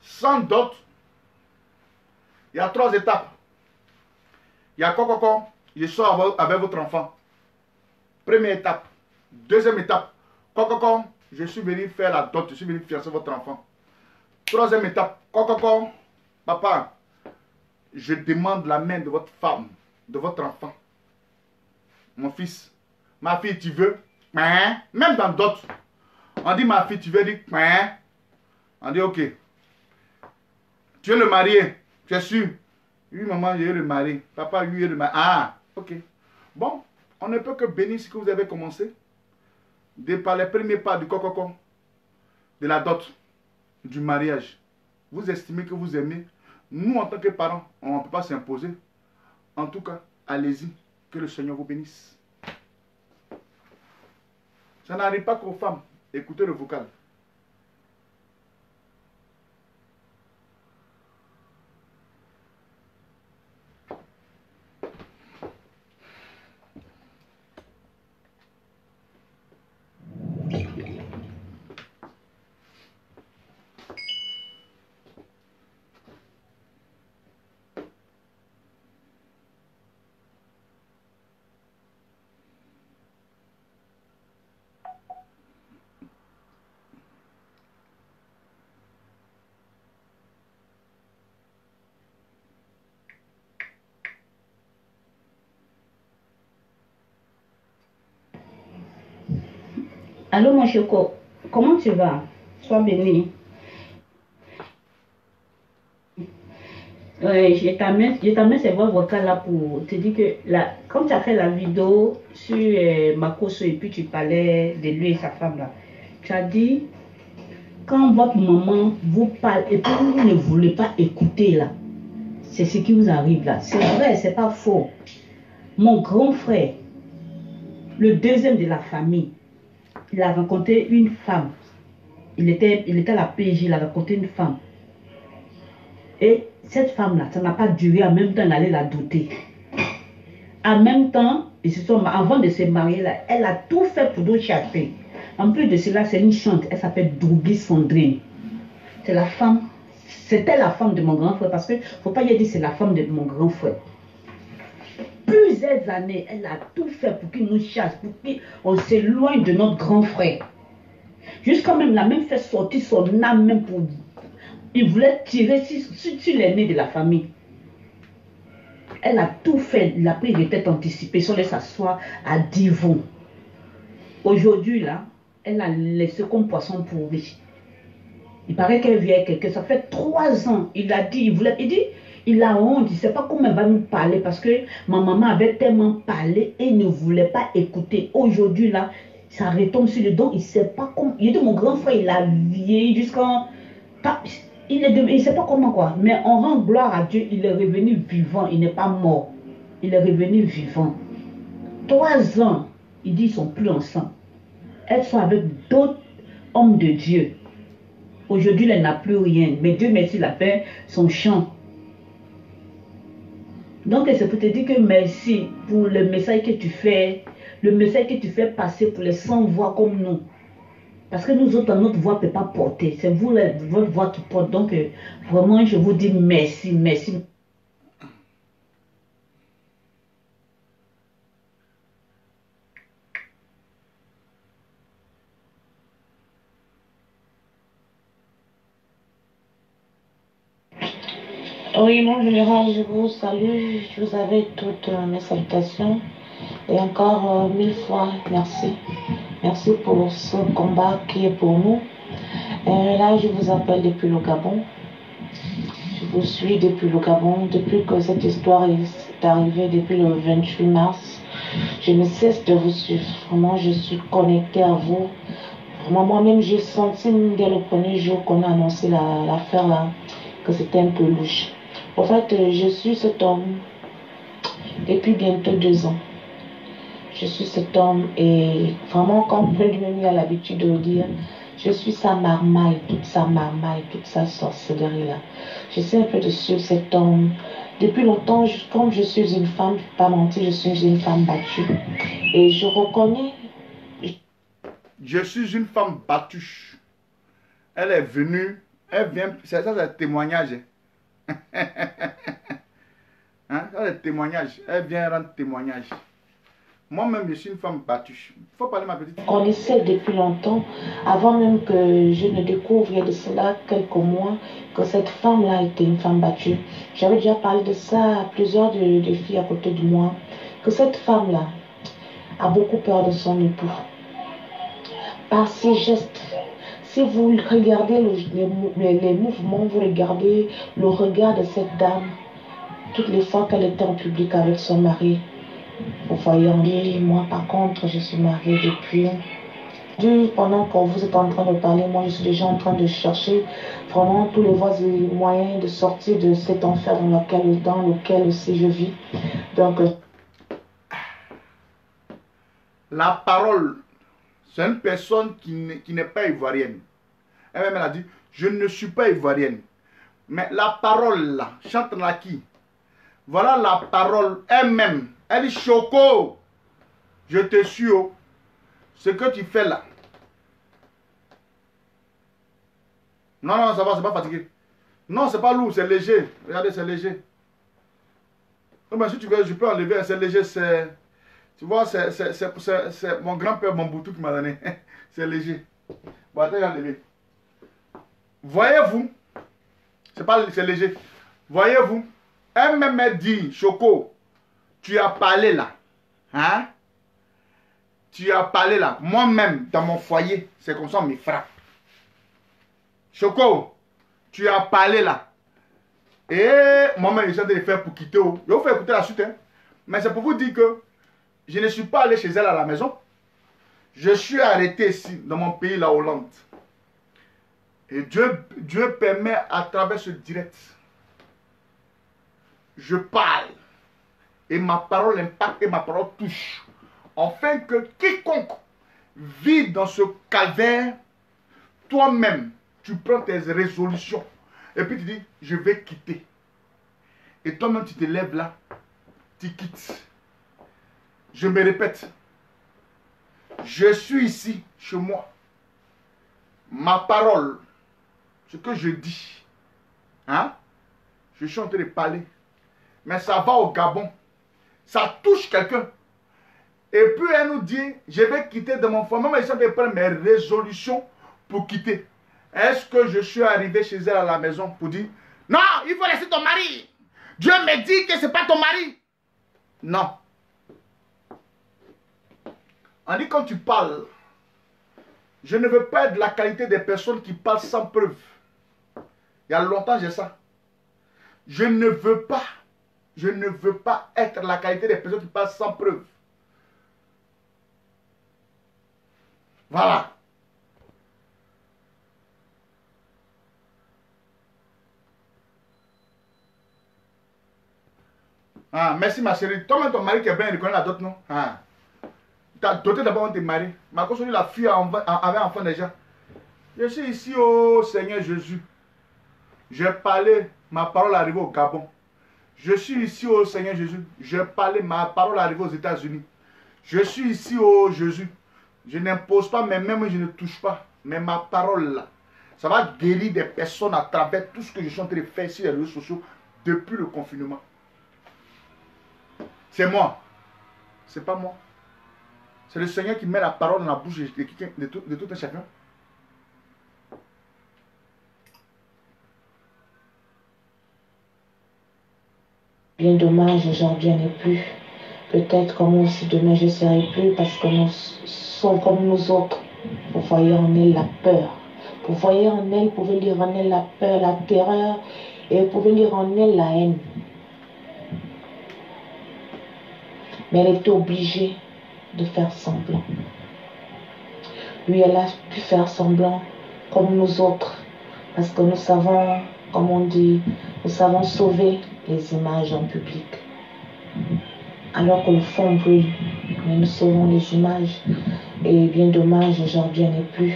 Sans dot. Il y a 3 étapes. Il y a quoi. Je sors avec votre enfant. Première étape. Deuxième étape. Quoi. Je suis venu faire la dot. Je suis venu fiancer votre enfant. Troisième étape. Quoi. Papa. Je demande la main de votre femme, de votre enfant. Mon fils, ma fille, tu veux? Même dans d'autres, on dit ma fille, tu veux dire? On dit ok. Tu veux le marier? Tu es sûr? Oui, maman, je veux le marier. Papa, oui, je veux le marier. Ah, ok. Bon, on ne peut que bénir ce que vous avez commencé. Par les premiers pas du coco, de la dot, du mariage. vous estimez que vous aimez. Nous, en tant que parents, on ne peut pas s'imposer. En tout cas, allez-y. Que le Seigneur vous bénisse. Ça n'arrive pas qu'aux femmes. Écoutez le vocal. Allô, mon Choco, comment tu vas? Sois béni. Ouais, je t'amène ces voix vocales là pour te dire que quand tu as fait la vidéo sur Makoso et puis tu parlais de lui et sa femme là, tu as dit, quand votre maman vous parle et puis vous ne voulez pas écouter là, c'est ce qui vous arrive là. C'est vrai, c'est pas faux. Mon grand frère, le deuxième de la famille, il a rencontré une femme. Il était à la PJ, il a rencontré une femme. Et cette femme-là, ça n'a pas duré. En même temps, elle allait la doter. En même temps, avant de se marier, là, elle a tout fait pour nous chasser. En plus de cela, c'est une chante. Elle s'appelle Drougui Sandrine. C'est la femme. C'était la femme de mon grand frère. Parce qu'il ne faut pas y dire c'est la femme de mon grand frère. Plusieurs années, elle a tout fait pour qu'il nous chasse, pour qu'on s'éloigne de notre grand frère. Jusqu'à même, elle a même fait sortir son âme même pour... Il voulait tirer sur l'aîné de la famille. Elle a tout fait, il a pris des têtes anticipées, sans laisser s'asseoir à Divon. Aujourd'hui, là, elle a laissé comme poisson pourri. Il paraît qu'elle vient avec quelqu'un, ça fait 3 ans, il a dit, il a honte, il ne sait pas comment elle va nous parler parce que ma maman avait tellement parlé et ne voulait pas écouter. Aujourd'hui, là, ça retombe sur le dos, il ne sait pas comment. Il dit, mon grand frère, il a vieilli jusqu'en... Il ne sait pas comment quoi, mais on rend gloire à Dieu, il est revenu vivant, il n'est pas mort. Il est revenu vivant. 3 ans, il dit, ils ne sont plus ensemble. Elles sont avec d'autres hommes de Dieu. Aujourd'hui, elle n'a plus rien, mais Dieu merci, il a fait son chant. Donc, c'est pour te dire que merci pour le message que tu fais, le message que tu fais passer pour les sans-voix comme nous. Parce que nous autres, notre voix ne peut pas porter. C'est vous, votre voix qui porte. Donc, vraiment, je vous dis merci, merci. Oui, mon général, je vous salue. Je vous avais toutes mes salutations. Et encore 1000 fois, merci. Merci pour ce combat qui est pour nous. Et là, je vous appelle depuis le Gabon. Je vous suis depuis le Gabon. Depuis que cette histoire est arrivée, depuis le 28 mars, je ne cesse de vous suivre. Vraiment, je suis connectée à vous. Vraiment, moi-même, j'ai senti dès le premier jour qu'on a annoncé l'affaire là, que c'était un peu louche. En fait, je suis cet homme depuis bientôt 2 ans. Je suis cet homme et vraiment, comme Vladimir a l'habitude de le dire, je suis sa marmaille, toute sa sorcellerie là. J'essaie un peu de suivre cet homme. Depuis longtemps, comme je suis une femme, je ne peux pas mentir, je suis une femme battue. Et je reconnais... Je suis une femme battue. Elle est venue, elle vient, ça c'est un témoignage. Hein? Ça c'est un témoignage, elle vient rendre témoignage. Moi-même, je suis une femme battue. Il faut parler ma petite fille. On essaie depuis longtemps, avant même que je ne découvre il y a de cela quelques mois, que cette femme-là était une femme battue. J'avais déjà parlé de ça à plusieurs de filles à côté de moi, que cette femme-là a beaucoup peur de son époux. Par ses gestes, si vous regardez les mouvements, vous regardez le regard de cette dame, toutes les fois qu'elle était en public avec son mari, vous voyez, moi par contre, je suis mariée depuis Pendant que vous êtes en train de parler, moi je suis déjà en train de chercher vraiment tous les voies et moyens de sortir de cet enfer dans lequel aussi je vis. Donc, la parole, c'est une personne qui n'est pas ivoirienne. Elle-même, elle a dit, je ne suis pas ivoirienne. Mais la parole là, chante la qui? Voilà la parole elle-même. Elle dit, Choco, je te suis. Oh. Ce que tu fais là. Non, non, ça va, c'est pas fatigué. Non, c'est pas lourd, c'est léger. Regardez, c'est léger. Non, mais si tu veux, je peux enlever, c'est léger, c'est... Tu vois, c'est mon grand-père Mobutu qui m'a donné. C'est léger. Bon, attends, enlever. Voyez-vous, c'est léger. Voyez-vous, elle-même m'a dit, Choco, tu as parlé là. Hein? Tu as parlé là. Moi-même, dans mon foyer, c'est comme ça on me frappe. Choco, tu as parlé là. Et moi-même, j'ai de le faire pour quitter. Je vais vous faire écouter la suite. Hein? Mais c'est pour vous dire que je ne suis pas allé chez elle à la maison. Je suis arrêté ici, dans mon pays, la Hollande. Et Dieu permet à travers ce direct. Je parle. Et ma parole impacte et ma parole touche. Afin que quiconque vit dans ce calvaire, toi-même, tu prends tes résolutions. Et puis tu dis, je vais quitter. Et toi-même, tu te lèves là, tu quittes. Je me répète. Je suis ici, chez moi. Ma parole, ce que je dis, hein, je suis en train de parler. Mais ça va au Gabon. Ça touche quelqu'un. Et puis elle nous dit, je vais quitter de mon foyer. Même je suis en train de prendre mes résolutions pour quitter. Est-ce que je suis arrivé chez elle à la maison pour dire, non, il faut laisser ton mari. Dieu me dit que ce n'est pas ton mari. Non. On dit quand tu parles, je ne veux pas être de la qualité des personnes qui parlent sans preuve. Il y a longtemps j'ai ça. Je ne veux pas être la qualité des personnes qui parlent sans preuve. Voilà. Ah, merci ma chérie. Toi-même ton mari qui est bien, il connaît la dot, non? Ah. Tu as doté d'abord de tes maris. Ma cause, la fille avait enfant déjà. Je suis ici au Seigneur Jésus. J'ai parlé, ma parole arrive au Gabon. Je suis ici au Seigneur Jésus. J'ai parlé, ma parole arrive aux États-Unis. Je suis ici au Jésus. Je n'impose pas, mais même je ne touche pas. Mais ma parole là, ça va guérir des personnes à travers tout ce que je suis en train de faire sur les réseaux sociaux depuis le confinement. C'est moi. C'est pas moi. C'est le Seigneur qui met la parole dans la bouche de tout un chacun. Bien dommage, aujourd'hui elle n'est plus. Peut-être comme aussi demain je ne serai plus parce que nous sommes comme nous autres. Vous voyez en elle la peur. Vous voyez en elle, vous pouvez lire en elle la peur, la terreur et vous pouvez lire en elle la haine. Mais elle était obligée de faire semblant. Oui, elle a pu faire semblant comme nous autres parce que nous savons, comme on dit, nous savons sauver les images en public. Alors que le fond brûle, mais nous sauvons les images. Et bien dommage, aujourd'hui elle n'est plus.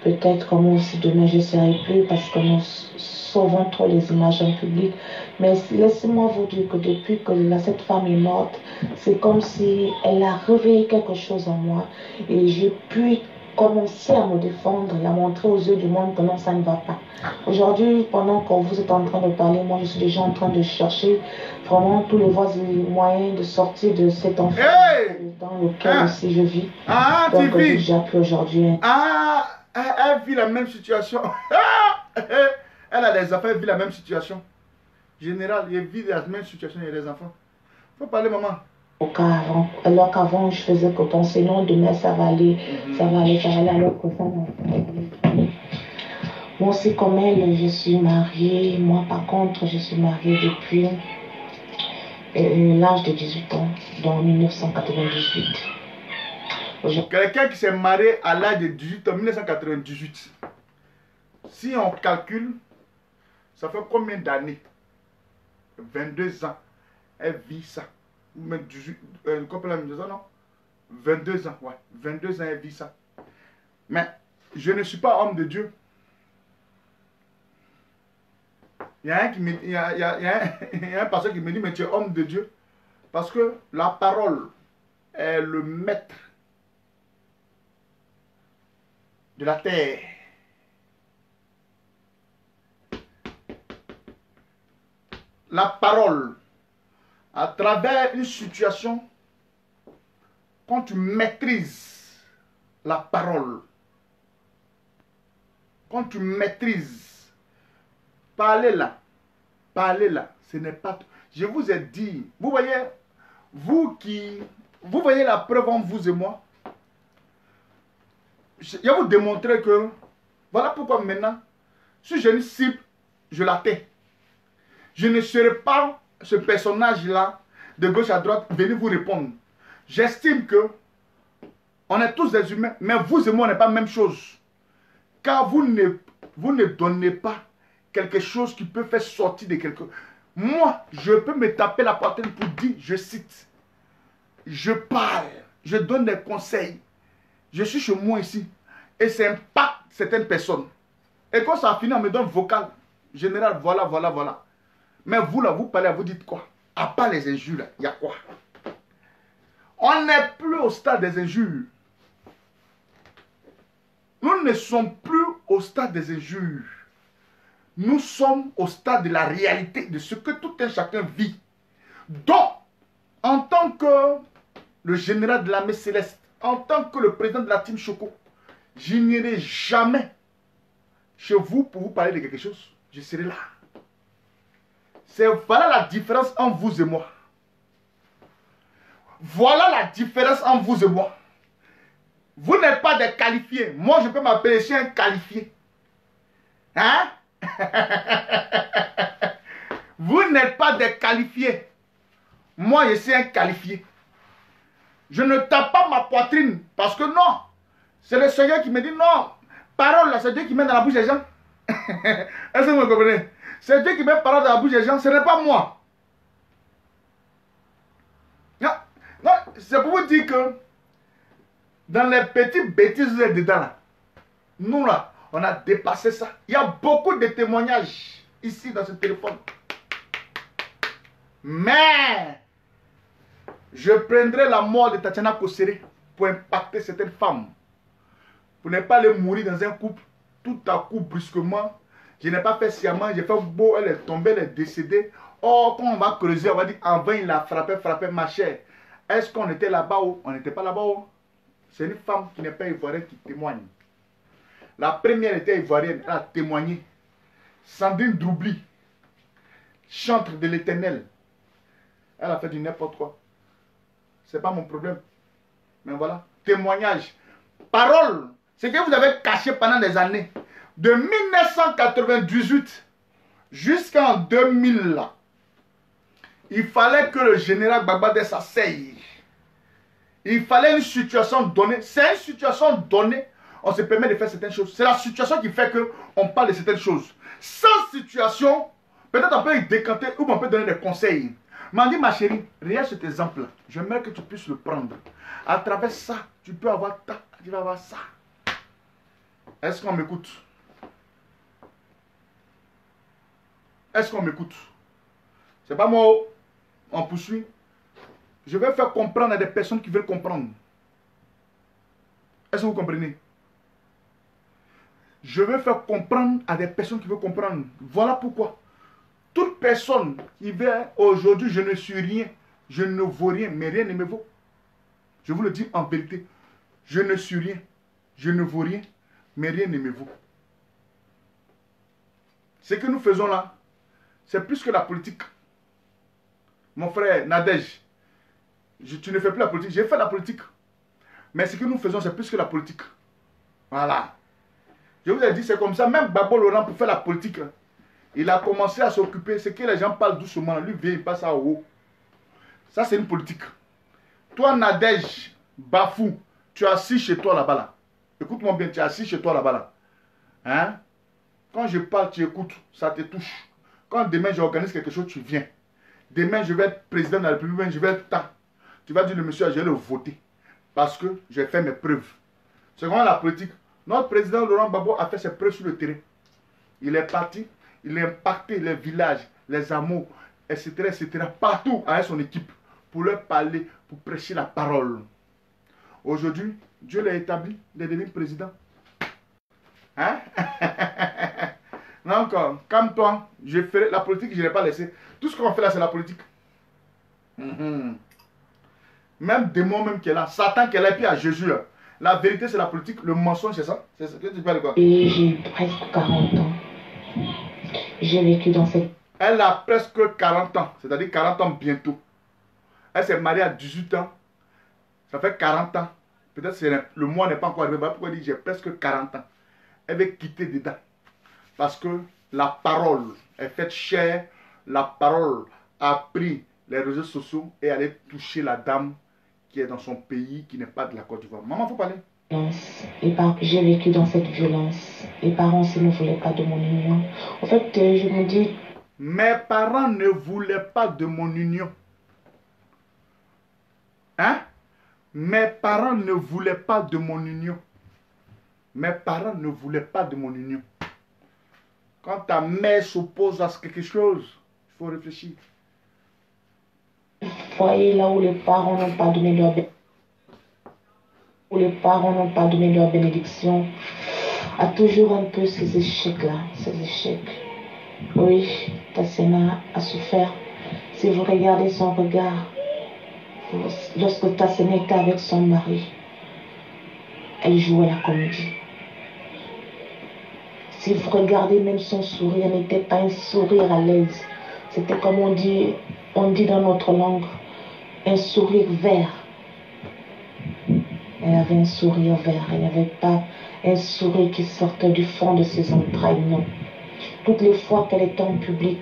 Peut-être comme aussi demain je ne serai plus parce que nous sauvons trop les images en public. Mais laissez-moi vous dire que depuis que cette femme est morte, c'est comme si elle a réveillé quelque chose en moi. Et j'ai pu commencer à me défendre et à montrer aux yeux du monde que non, ça ne va pas. Aujourd'hui, pendant que vous êtes en train de parler, moi je suis déjà en train de chercher vraiment tous les voies et moyens de sortir de cet enfer dans lequel aussi je vis. Ah, donc tu vis. j'ai appris aujourd'hui. Ah, elle vit la même situation. Elle a des enfants, elle vit la même situation. Général, elle vit la même situation, il y a des enfants. Faut parler, maman. Alors qu'avant, je faisais que penser, non, demain ça va aller, ça va aller, alors que ça va aller. Moi aussi, comme elle, je suis mariée. Moi, par contre, je suis mariée depuis l'âge de 18 ans, dans 1998. Quelqu'un qui s'est marié à l'âge de 18 ans, 1998. Si on calcule, ça fait combien d'années? 22 ans. Elle vit ça. Ou même 18, combien de ans, non? 22 ans, ouais. 22 ans, elle vit ça. Mais je ne suis pas homme de Dieu. Il y a un pasteur qui me dit, mais tu es homme de Dieu. Parce que la parole est le maître de la terre. La parole, à travers une situation, quand tu maîtrises la parole, quand tu maîtrises, parlez là, ce n'est pas... Je vous ai dit, vous voyez, vous voyez la preuve en vous et moi. Je vais vous démontrer que, voilà pourquoi maintenant, si j'ai une cible, je la tais. Je ne serai pas ce personnage-là, de gauche à droite, venir vous répondre. J'estime que on est tous des humains, mais vous et moi, on n'est pas la même chose. Car vous ne donnez pas quelque chose qui peut faire sortir de quelqu'un. Moi, je peux me taper la poitrine pour dire, je cite, je parle, je donne des conseils. Je suis chez moi ici et ça impacte certaines personnes. Et quand ça a fini, on me donne vocal. Général, voilà, voilà, voilà. Mais vous là, vous parlez, vous dites quoi? À part les injures, là, il y a quoi? On n'est plus au stade des injures. Nous ne sommes plus au stade des injures. Nous sommes au stade de la réalité, de ce que tout un chacun vit. Donc, en tant que le général de l'armée céleste, en tant que le président de la team Choco, je n'irai jamais chez vous pour vous parler de quelque chose. Je serai là. Voilà la différence entre vous et moi. Voilà la différence entre vous et moi. Vous n'êtes pas des qualifiés. Moi, je peux m'appeler un qualifié. Hein? Vous n'êtes pas des qualifiés. Moi, je suis un qualifié. Je ne tape pas ma poitrine parce que non. C'est le Seigneur qui me dit non. Parole, là, c'est Dieu qui met dans la bouche des gens. Est-ce que vous me comprenez? C'est Dieu qui met parole dans la bouche des gens. Ce n'est pas moi. Non, non, c'est pour vous dire que dans les petites bêtises vous êtes dedans là, nous là, on a dépassé ça. Il y a beaucoup de témoignages ici dans ce téléphone. Mais je prendrai la mort de Tatiana Kossere pour impacter certaines femmes. Pour ne pas les mourir dans un couple, tout à coup, brusquement. Je n'ai pas fait sciemment, j'ai fait beau, elle est tombée, elle est décédée. Oh, quand on va creuser, on va dire, en vain, il a frappé ma chère. Est-ce qu'on était là-bas ou on n'était pas là-bas ou? C'est une femme qui n'est pas ivoirienne qui témoigne. La première était ivoirienne, elle a témoigné. Sandrine Droubli, chantre de l'Éternel. Elle a fait du n'importe quoi. Ce n'est pas mon problème. Mais voilà, témoignage. Parole, ce que vous avez caché pendant des années. De 1998 jusqu'en 2000, là, il fallait que le général Gbagba s'asseye. Il fallait une situation donnée. C'est une situation donnée, on se permet de faire certaines choses. C'est la situation qui fait qu'on parle de certaines choses. Sans situation, peut-être on peut y décanter ou on peut donner des conseils. Mais on dit, ma chérie, regarde cet exemple-là. J'aimerais que tu puisses le prendre. À travers ça, tu peux avoir tu vas avoir ça. Est-ce qu'on m'écoute? Est-ce qu'on m'écoute? C'est pas moi, on poursuit. Je vais faire comprendre à des personnes qui veulent comprendre. Est-ce que vous comprenez? Je vais faire comprendre à des personnes qui veulent comprendre. Voilà pourquoi. Toute personne qui veut aujourd'hui, je ne suis rien, je ne vaux rien, mais rien ne me vaut. Je vous le dis en vérité. Je ne suis rien, je ne vaux rien, mais rien ne me vaut. Ce que nous faisons là, c'est plus que la politique. Mon frère Nadège, tu ne fais plus la politique. J'ai fait la politique. Mais ce que nous faisons, c'est plus que la politique. Voilà. Je vous ai dit, c'est comme ça. Même Babo Laurent, pour faire la politique, il a commencé à s'occuper. C'est que les gens parlent doucement. Lui vient, il passe à haut. Ça, c'est une politique. Toi, Nadège, Bafou, Tu es assis chez toi là-bas là. Écoute-moi bien, tu es assis chez toi là-bas là. Hein? Quand je parle, tu écoutes, ça te touche. Quand demain j'organise quelque chose, tu viens. Demain je vais être président de la République, je vais être temps. Tu vas dire le monsieur, je vais le voter. Parce que j'ai fait mes preuves. C'est comme la politique. Notre président Laurent Gbagbo a fait ses preuves sur le terrain. Il est parti, il a impacté les villages, les hameaux, etc., partout avec son équipe pour leur parler, pour prêcher la parole. Aujourd'hui, Dieu l'a établi, il est devenu président. Hein? Donc, calme-toi, je ferai la politique, je ne l'ai pas laissé. Tout ce qu'on fait là, c'est la politique. Même démon même qui est là, Satan qui est là, et puis à Jésus là. La vérité, c'est la politique, le mensonge, c'est ça. C'est ce que tu parles de quoi? Et j'ai presque 40 ans. J'ai vécu dans cette... Elle a presque 40 ans, c'est-à-dire 40 ans bientôt. Elle s'est mariée à 18 ans. Ça fait 40 ans. Peut-être que le mois n'est pas encore arrivé. Pourquoi elle dit j'ai presque 40 ans? Elle veut quitter dedans. Parce que la parole est faite chère. La parole a pris les réseaux sociaux et elle est toucher la dame qui est dans son pays, qui n'est pas de la Côte d'Ivoire. Maman, il faut parler. J'ai vécu dans cette violence. Les parents aussi ne voulaient pas de mon union. En fait, je me dis... Mes parents ne voulaient pas de mon union. Hein? Mes parents ne voulaient pas de mon union. Mes parents ne voulaient pas de mon union. Quand ta mère s'oppose à quelque chose, il faut réfléchir. Foyer là où les parents n'ont pas donné leur bénédiction, a toujours un peu ces échecs-là, ces échecs. Oui, Tassena a souffert. Si vous regardez son regard, lorsque Tassena était avec son mari, elle jouait la comédie. Si vous regardez même son sourire, n'était pas un sourire à l'aise. C'était comme on dit dans notre langue, un sourire vert. Elle avait un sourire vert, elle n'avait pas un sourire qui sortait du fond de ses entrailles, non. Toutes les fois qu'elle était en public,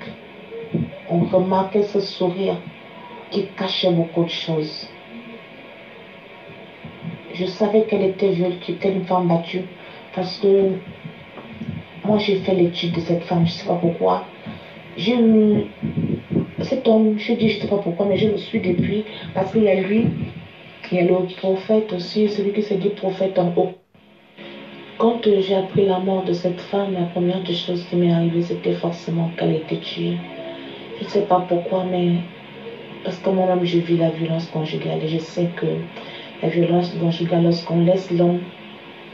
on remarquait ce sourire qui cachait beaucoup de choses. Je savais qu'elle était une femme battue parce que moi j'ai fait l'étude de cette femme, je ne sais pas pourquoi. Cet homme, je dis je ne sais pas pourquoi, mais je le suis depuis parce qu'il y a lui, il y a le prophète aussi, celui qui se dit prophète en haut. Quand j'ai appris la mort de cette femme, la première des choses qui m'est arrivée, c'était forcément qu'elle était tuée. Je ne sais pas pourquoi, mais parce que moi-même, je vis la violence conjugale et je sais que la violence conjugale, lorsqu'on laisse l'homme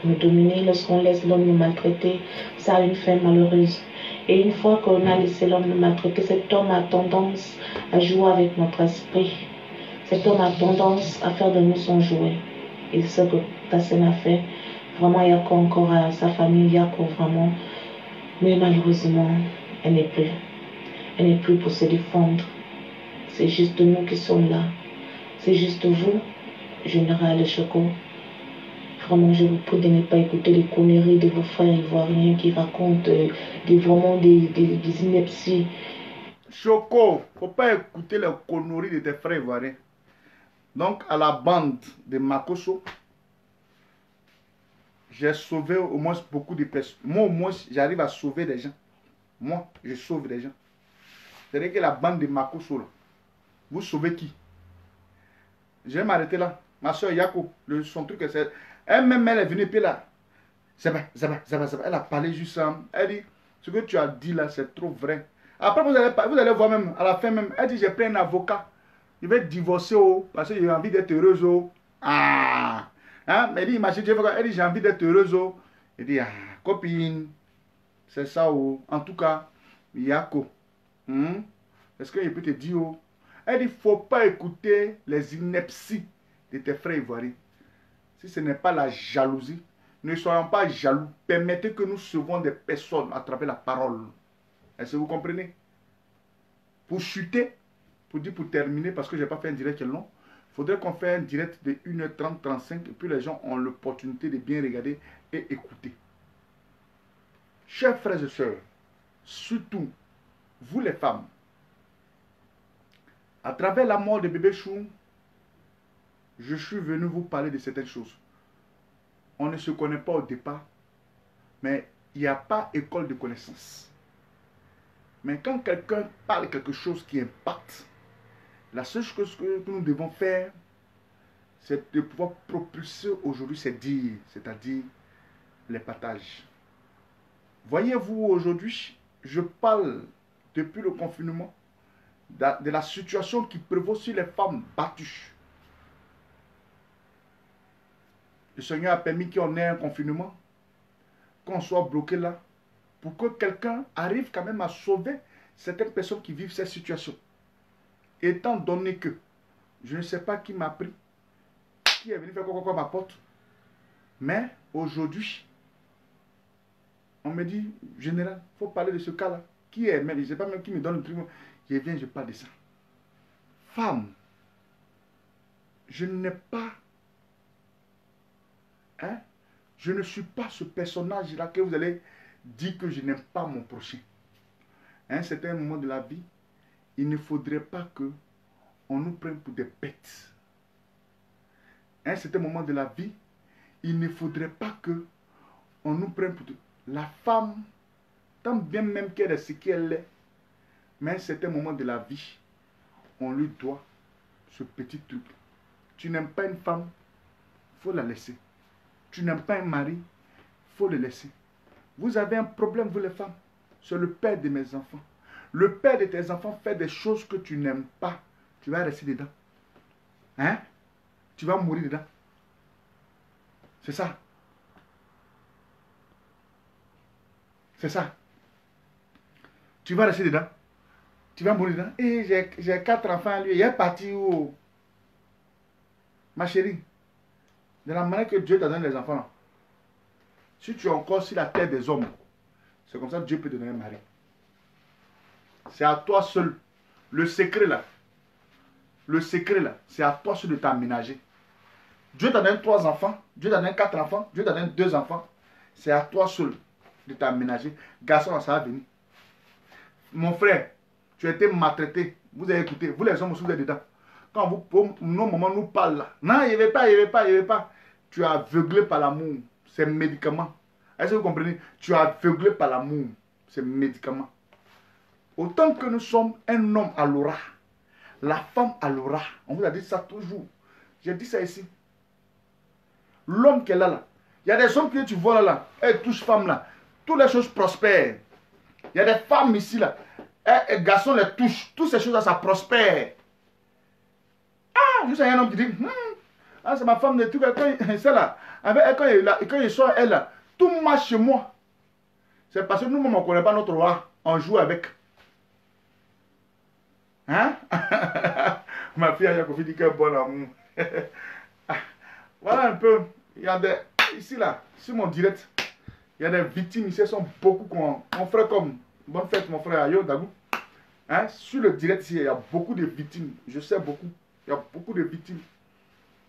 nous dominer, lorsqu'on laisse l'homme nous maltraiter, ça a une fin malheureuse. Et une fois qu'on a laissé l'homme nous maltraiter, cet homme a tendance à jouer avec notre esprit. Cet homme a tendance à faire de nous son jouet. Et c'est ce que Tassena a fait. Vraiment, il y a encore à sa famille, il y a encore vraiment. Mais malheureusement, elle n'est plus. Elle n'est plus pour se défendre. C'est juste nous qui sommes là. C'est juste vous, Général Choco. Vraiment, je vous prie de ne pas écouter les conneries de vos frères ivoiriens qui racontent des inepties. Choco, il ne faut pas écouter les conneries de tes frères ivoiriens. Donc, à la bande de Makoso, j'ai sauvé au moins beaucoup de personnes. Moi, au moins, j'arrive à sauver des gens. Moi, je sauve des gens. C'est-à-dire que la bande de Makoso, là, vous sauvez qui? Je vais m'arrêter là. Ma soeur Yako, son truc, c'est... Elle-même, elle est venue, puis là, Zaba. Elle a parlé juste ça. Elle dit, ce que tu as dit là, c'est trop vrai. Après, vous allez voir même, à la fin même, elle dit, j'ai pris un avocat. Il va divorcer, oh, parce qu'il a envie d'être heureuse, oh. Ah! Hein? Elle dit, imagine, elle dit, j'ai envie d'être heureuse, oh. Elle dit, ah, copine, c'est ça, oh. En tout cas, Yako. Est-ce qu'il peut te dire, oh? Elle dit, il ne faut pas écouter les inepties de tes frères ivoiriens. Si ce n'est pas la jalousie, ne soyons pas jaloux. Permettez que nous sauvons des personnes à travers la parole. Est-ce que vous comprenez? Pour chuter, pour terminer, parce que je n'ai pas fait un direct long, il faudrait qu'on fasse un direct de 1h30, 35, et puis les gens ont l'opportunité de bien regarder et écouter. Chers frères et sœurs, surtout, vous les femmes, à travers la mort de bébé Chou, je suis venu vous parler de certaines choses. on ne se connaît pas au départ, mais il n'y a pas école de connaissance. Mais quand quelqu'un parle quelque chose qui impacte, la seule chose que nous devons faire, c'est de pouvoir propulser aujourd'hui, c'est-à-dire les partages. Voyez-vous, aujourd'hui, je parle depuis le confinement de la situation qui prévaut sur les femmes battues. Le Seigneur a permis qu'on ait un confinement, qu'on soit bloqué là, pour que quelqu'un arrive quand même à sauver certaines personnes qui vivent cette situation. Étant donné que je ne sais pas qui m'a pris, qui est venu faire quoi à ma porte, mais aujourd'hui, on me dit, général, il faut parler de ce cas-là. Qui est, mais je ne sais pas même qui me donne le truc. Je viens, je parle de ça. Femme, je n'ai pas, je ne suis pas ce personnage-là que vous allez dire que je n'aime pas mon prochain. À un certain moment de la vie, il ne faudrait pas que on nous prenne pour des bêtes. À un certain moment de la vie, il ne faudrait pas que on nous prenne pour... La femme, tant bien même qu'elle est ce qu'elle est, mais à un certain moment de la vie, on lui doit ce petit truc. Tu n'aimes pas une femme, il faut la laisser. Tu n'aimes pas un mari, il faut le laisser. Vous avez un problème, vous les femmes. C'est le père de mes enfants. Le père de tes enfants fait des choses que tu n'aimes pas. Tu vas rester dedans. Hein? Tu vas mourir dedans. C'est ça. C'est ça. Tu vas rester dedans. Tu vas mourir dedans. Et j'ai 4 enfants, lui. Il est parti où? Ma chérie. De la manière que Dieu t'a donné les enfants. Là. Si tu es encore sur la terre des hommes, c'est comme ça que Dieu peut te donner un mari. C'est à toi seul. Le secret là, c'est à toi seul de t'aménager. Dieu t'a donné 3 enfants, Dieu t'a donné 4 enfants, Dieu t'a donné 2 enfants. C'est à toi seul de t'aménager. Garçon, ça va venir. Mon frère, tu as été maltraité. Vous avez écouté, vous les hommes aussi vous êtes dedans. Quand nos mamans nous parlent là, non, il ne veut pas, il ne veut pas, il ne veut pas. Tu es aveuglé par l'amour, c'est médicament. Est-ce que vous comprenez? Tu es aveuglé par l'amour, c'est médicament. Autant que nous sommes un homme à l'aura, la femme à l'aura, on vous a dit ça toujours. J'ai dit ça ici. L'homme qui est là, il y a des hommes que tu vois là, elles touchent femme là, toutes les choses prospèrent. Il y a des femmes ici là, les garçons les touchent, toutes ces choses là, ça prospère. Ah, juste un homme qui dit, ah, c'est ma femme de tout, c'est là, quand il sort elle là, tout marche chez moi. C'est parce que nous-mêmes on ne connaît pas notre roi, on joue avec. Hein? Ma fille Yakofi dit qu'elle est bon amour. Voilà un peu. Il y a des. Ici là, sur mon direct, il y a des victimes ici, elles sont beaucoup. Mon frère comme. Bonne fête, mon frère Ayo Dagou. Hein? Sur le direct ici, il y a beaucoup de victimes. Je sais beaucoup. Il y a beaucoup de victimes.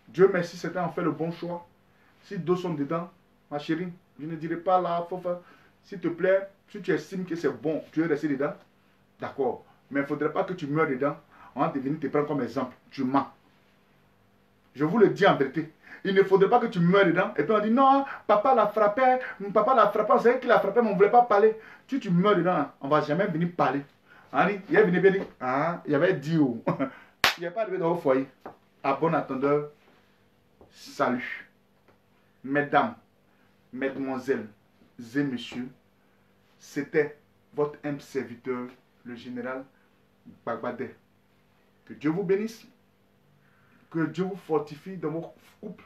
Dieu merci, certains ont fait le bon choix. Si d'autres sont dedans, ma chérie, je ne dirai pas là, faut faire. S'il te plaît, si tu estimes que c'est bon, tu veux rester dedans, d'accord. Mais il ne faudrait pas que tu meurs dedans. On va venir te prendre comme exemple. Tu mens. Je vous le dis en vérité. Il ne faudrait pas que tu meurs dedans. Et puis on dit non, papa l'a frappé. Papa l'a frappé. On savait qu'il l'a frappé, mais on ne voulait pas parler. Si tu meurs dedans, on ne va jamais venir parler. Il est venu dire, il y avait dit où. Il n'est pas arrivé dans vos foyers. À bon attendeur, salut. Mesdames, mesdemoiselles et messieurs, c'était votre humble serviteur, le général Bagbadé. Que Dieu vous bénisse. Que Dieu vous fortifie dans vos couples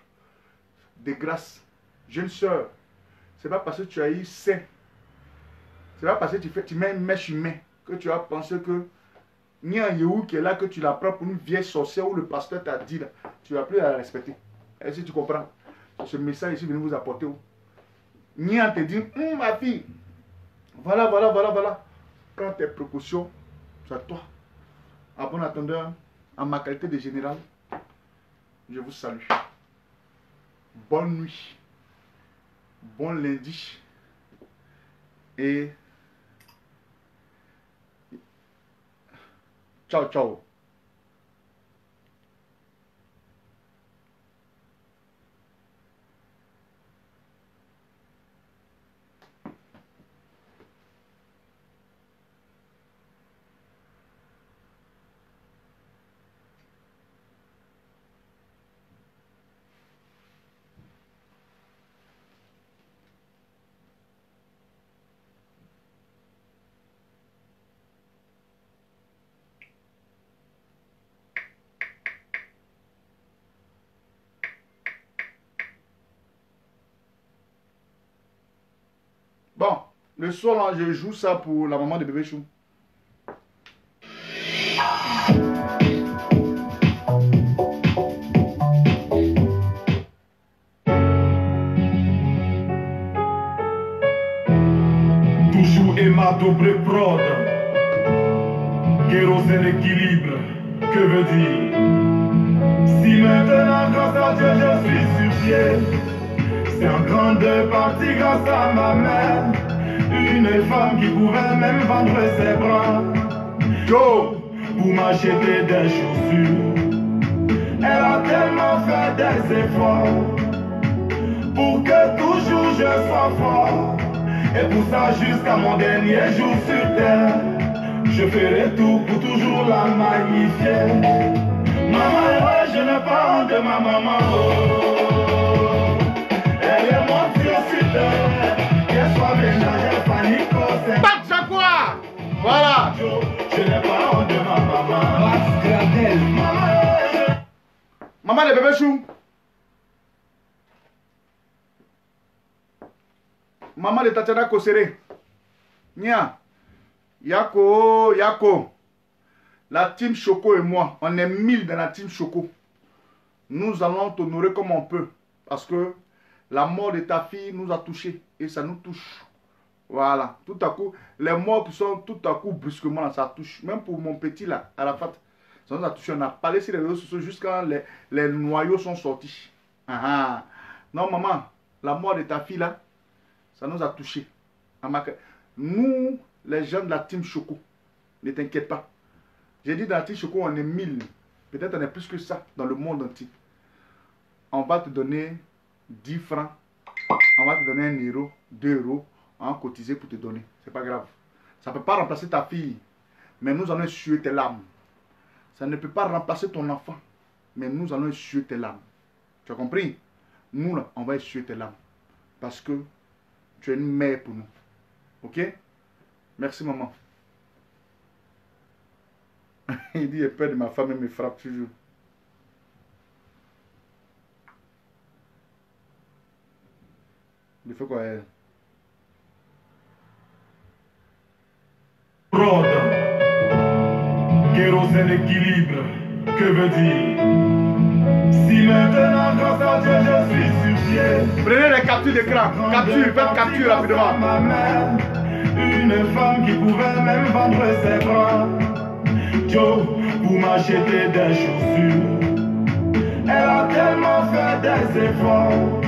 de grâce. Jeune soeur, ce n'est pas parce que tu as eu saint. Ce n'est pas parce que tu mets une mèche humaine que tu as pensé que ni un Yehou qui est là que tu la prends pour une vieille sorcière ou le pasteur t'a dit là. Tu ne vas plus la respecter. Est-ce que tu comprends? Ce message ici venu vous apporter où? Ni un te dit, ma fille, voilà. Prends tes précautions, c'est à toi. À bon attendeur, en ma qualité de général, je vous salue. Bonne nuit. Bon lundi. Et ciao, ciao. Le soir, là, je joue ça pour la maman de bébé Chou. Toujours Emma double prod. Kérosène équilibre. Que veut dire? Si maintenant, grâce à Dieu, je suis sur pied, c'est en grande partie grâce à ma mère. Une femme qui pouvait même vendre ses bras. Joe, Pour m'acheter des chaussures. Elle a tellement fait des efforts pour que toujours je sois fort. Et pour ça jusqu'à mon dernier jour sur terre, je ferai tout pour toujours la magnifier. Maman, ouais, je n'ai pas honte de ma maman. Oh. Elle est mon Dieu sur terre. Qu'elle soit ménagère, panico, c'est pas de Jaguar. Voilà. je n'ai pas honte de ma maman. Max Gradel. Maman, ouais, Maman de bébé Chou. Maman de Tatiana Kosere. Nia. Yako, Yako. La team Choco et moi, on est 1000 dans la team Choco. Nous allons t'honorer comme on peut. Parce que la mort de ta fille nous a touchés. Et ça nous touche. Voilà. Tout à coup, les morts qui sont tout à coup brusquement là, ça touche. Même pour mon petit là, Arafat, ça nous a touché. On a parlé sur les réseaux sociaux jusqu'à les noyaux sont sortis. Ah, ah. Non, maman, la mort de ta fille là, ça nous a touchés. Nous, les gens de la team Choco, ne t'inquiète pas. J'ai dit dans la team Choco, on est 1000. Peut-être on est plus que ça dans le monde entier. On va te donner 10 francs. On va te donner 1 euro, 2 euros. On va cotiser pour te donner. C'est pas grave. Ça ne peut pas remplacer ta fille. Mais nous allons essuyer tes larmes. Ça ne peut pas remplacer ton enfant. Mais nous allons essuyer tes larmes. Tu as compris? Nous, là, on va essuyer tes larmes. Parce que tu es une mère pour nous. Ok? Merci, maman. Il dit, j'ai peur de ma femme et me frappe toujours. Il faut quoi? Prod. Kérosène équilibre. Que veut dire? Si maintenant, grâce à Dieu, je suis sur pied. Prenez les captures d'écran. Capture, faites capture rapidement. Ma mère, une femme qui pouvait même vendre ses bras. Joe, pour m'acheter des chaussures. Elle a tellement fait des efforts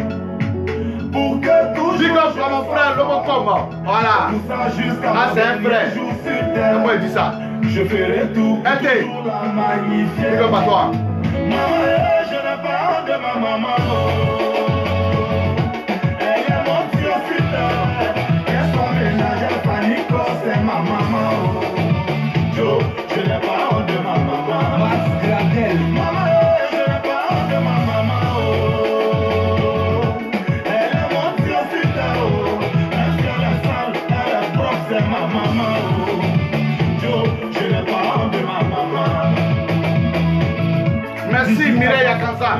pour que toujours. Big up à mon frère, Lobocom. Voilà. Tout ça jusqu'à Ah, c'est un frère. jour sur terre. Comment il dit ça? Je ferai tout pour Hey, toujours la magnifier. Big up à toi. Maman, je n'ai pas honte de ma maman. Elle est mon Dieu sur terre. Qu'elle soit ménagère, panico, c'est ma maman. Joe, je n'ai pas honte de ma maman. Max Gradel. Maman, je n'ai pas honte de ma maman. Elle est mon Dieu sur terre. Même si elle est sale, elle est propre, c'est ma maman. Joe, je n'ai pas honte de ma maman. Merci Mireille Akansa.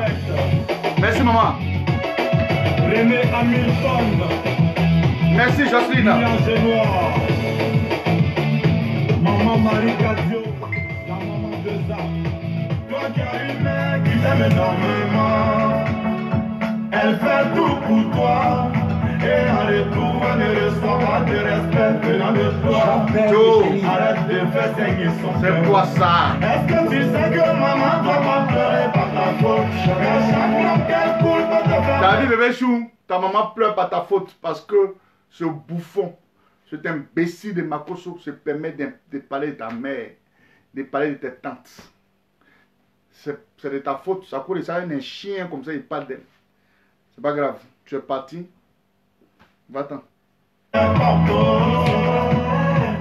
Merci maman. René Hamilton. Merci Jocelyne. Julien Génois. Maman Marie Cadio. La maman de Zap. Toi qui as une mère qui t'aime énormément. Elle fait tout pour toi. Et en retour, elle ne reçoit pas de respect venant de toi. Joe. Arrête de faire saigner son cœur. C'est quoi ça? Est-ce que tu sais que maman doit pas pleurer par ta faute? Que chaque larme qu'elle coule peut te faire. T'as vu bébé Chou? Ta maman pleure par ta faute parce que ce bouffon, cet imbécile de Makoso se permet de parler de ta mère, de parler de tes tantes. C'est de ta faute. Ça court de ça, un chien comme ça, il parle d'elle. C'est pas grave. Tu es parti. Va-t'en.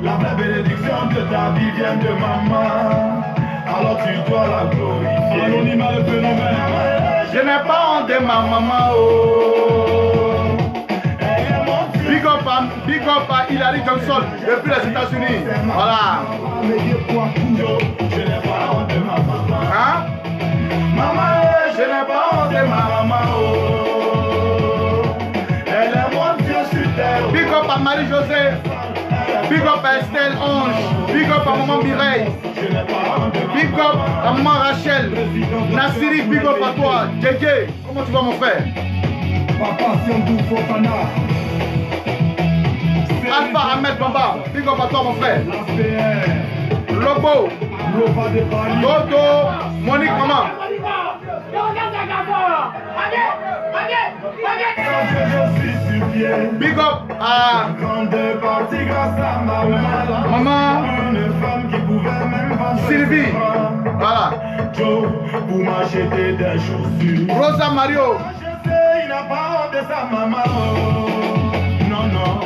La vraie bénédiction de ta vie vient de maman. Alors tu dois la glorifier. Anonymat le phénomène. Je n'ai pas honte de ma maman. Oh. Big up à Hilary Johnson depuis les États-Unis. Voilà. Je n'ai pas honte de ma maman. Hein? Maman, je n'ai pas honte de ma maman. Elle est mon Dieu sur terre. Big up à Marie-José. Big up à Estelle Ange. Big up à maman Mireille. Big up à maman Rachel. Nassiri, big up à toi. JJ, comment tu vas mon frère? Papa Siondou Fofana. Alpha Ahmed Bamba, big up à toi mon frère. Lobo, Dodo, Monique Maman. Big up à maman Sylvie. Voilà. Rosa Mario. Il n'a pas honte de sa maman. Non, non.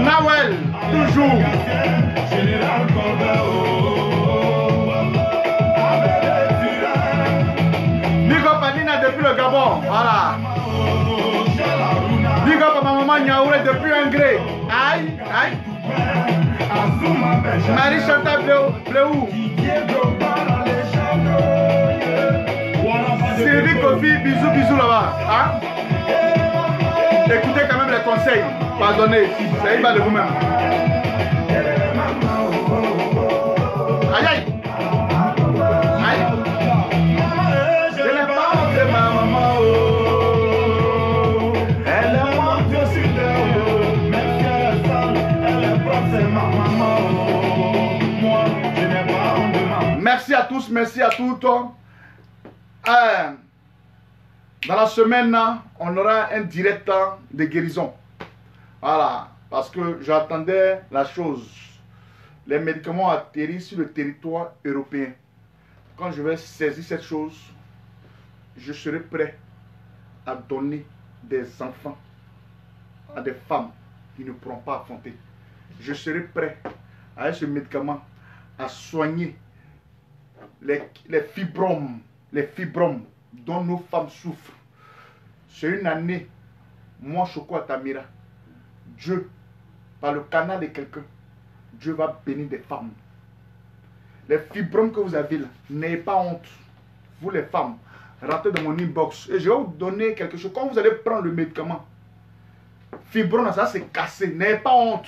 Nawel, toujours. Général Big up à Nina depuis le Gabon. Voilà. Big up à ma maman Niaouré depuis Angré. Aïe, aïe. Marie Chantal Bléou. Sylvie Kofi, bisous, bisous là-bas. Hein? Écoutez quand même les conseils. Pardonnez, ça y va de vous-même. Aïe, aïe. Aïe. Je n'ai pas honte de ma maman. Elle est morte sur terre. Même si elle est sale, elle est propre, c'est ma maman. Moi, je n'ai pas honte de ma maman. Merci à tous, merci à toutes. Dans la semaine, on aura un direct de guérison. Voilà, parce que j'attendais la chose. Les médicaments atterrissent sur le territoire européen. Quand je vais saisir cette chose, je serai prêt à donner des enfants à des femmes qui ne pourront pas affronter. Je serai prêt avec ce médicament à soigner les fibromes dont nos femmes souffrent. C'est une année, moi Choco Atamira, Dieu, par le canal de quelqu'un, Dieu va bénir des femmes. Les fibromes que vous avez là, n'ayez pas honte. Vous les femmes, rentrez dans mon inbox et je vais vous donner quelque chose. Quand vous allez prendre le médicament, fibrome, ça c'est cassé, n'ayez pas honte.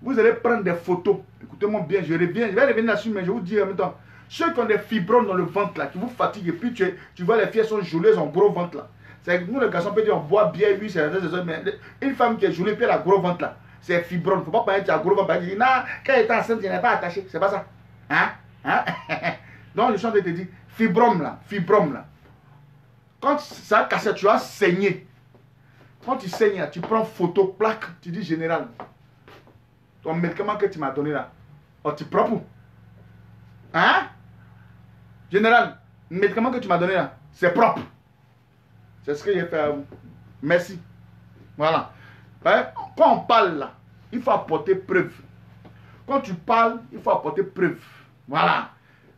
Vous allez prendre des photos. Écoutez-moi bien, je vais revenir là-dessus, mais je vous dis en même temps. Ceux qui ont des fibromes dans le ventre là, qui vous fatiguent, et puis tu vois les filles sont gelées, elles ont gros ventre là. C'est que nous les garçons, on peut dire on boit bien, oui, c'est mais une femme qui est gelée, puis elle a gros ventre là, c'est fibrome. Il ne faut pas parler que tu as gros ventre, tu dis non, quand elle est enceinte, je n'ai pas attaché. C'est pas ça. Hein? Hein? Donc je suis en train de te dire, fibrome là. Quand ça a cassé, tu as saigné. Quand tu saignes, tu prends photo, plaque, tu dis général. Ton médicament que tu m'as donné là, oh, tu prends pour? Hein? Général, le médicament que tu m'as donné là, c'est propre. C'est ce que j'ai fait à vous. Merci. Voilà. Quand on parle là, il faut apporter preuve. Quand tu parles, il faut apporter preuve. Voilà.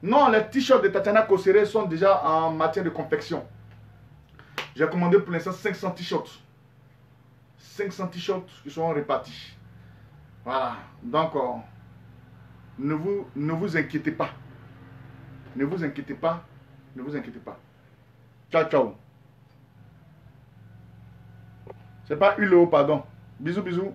Non, les t-shirts de Tatiana Kosere sont déjà en matière de confection. J'ai commandé pour l'instant 500 t-shirts. 500 t-shirts qui seront répartis. Voilà. Donc, ne vous inquiétez pas. Ne vous inquiétez pas. Ne vous inquiétez pas. Ciao, ciao. C'est pas Hulot, pardon. Bisous, bisous.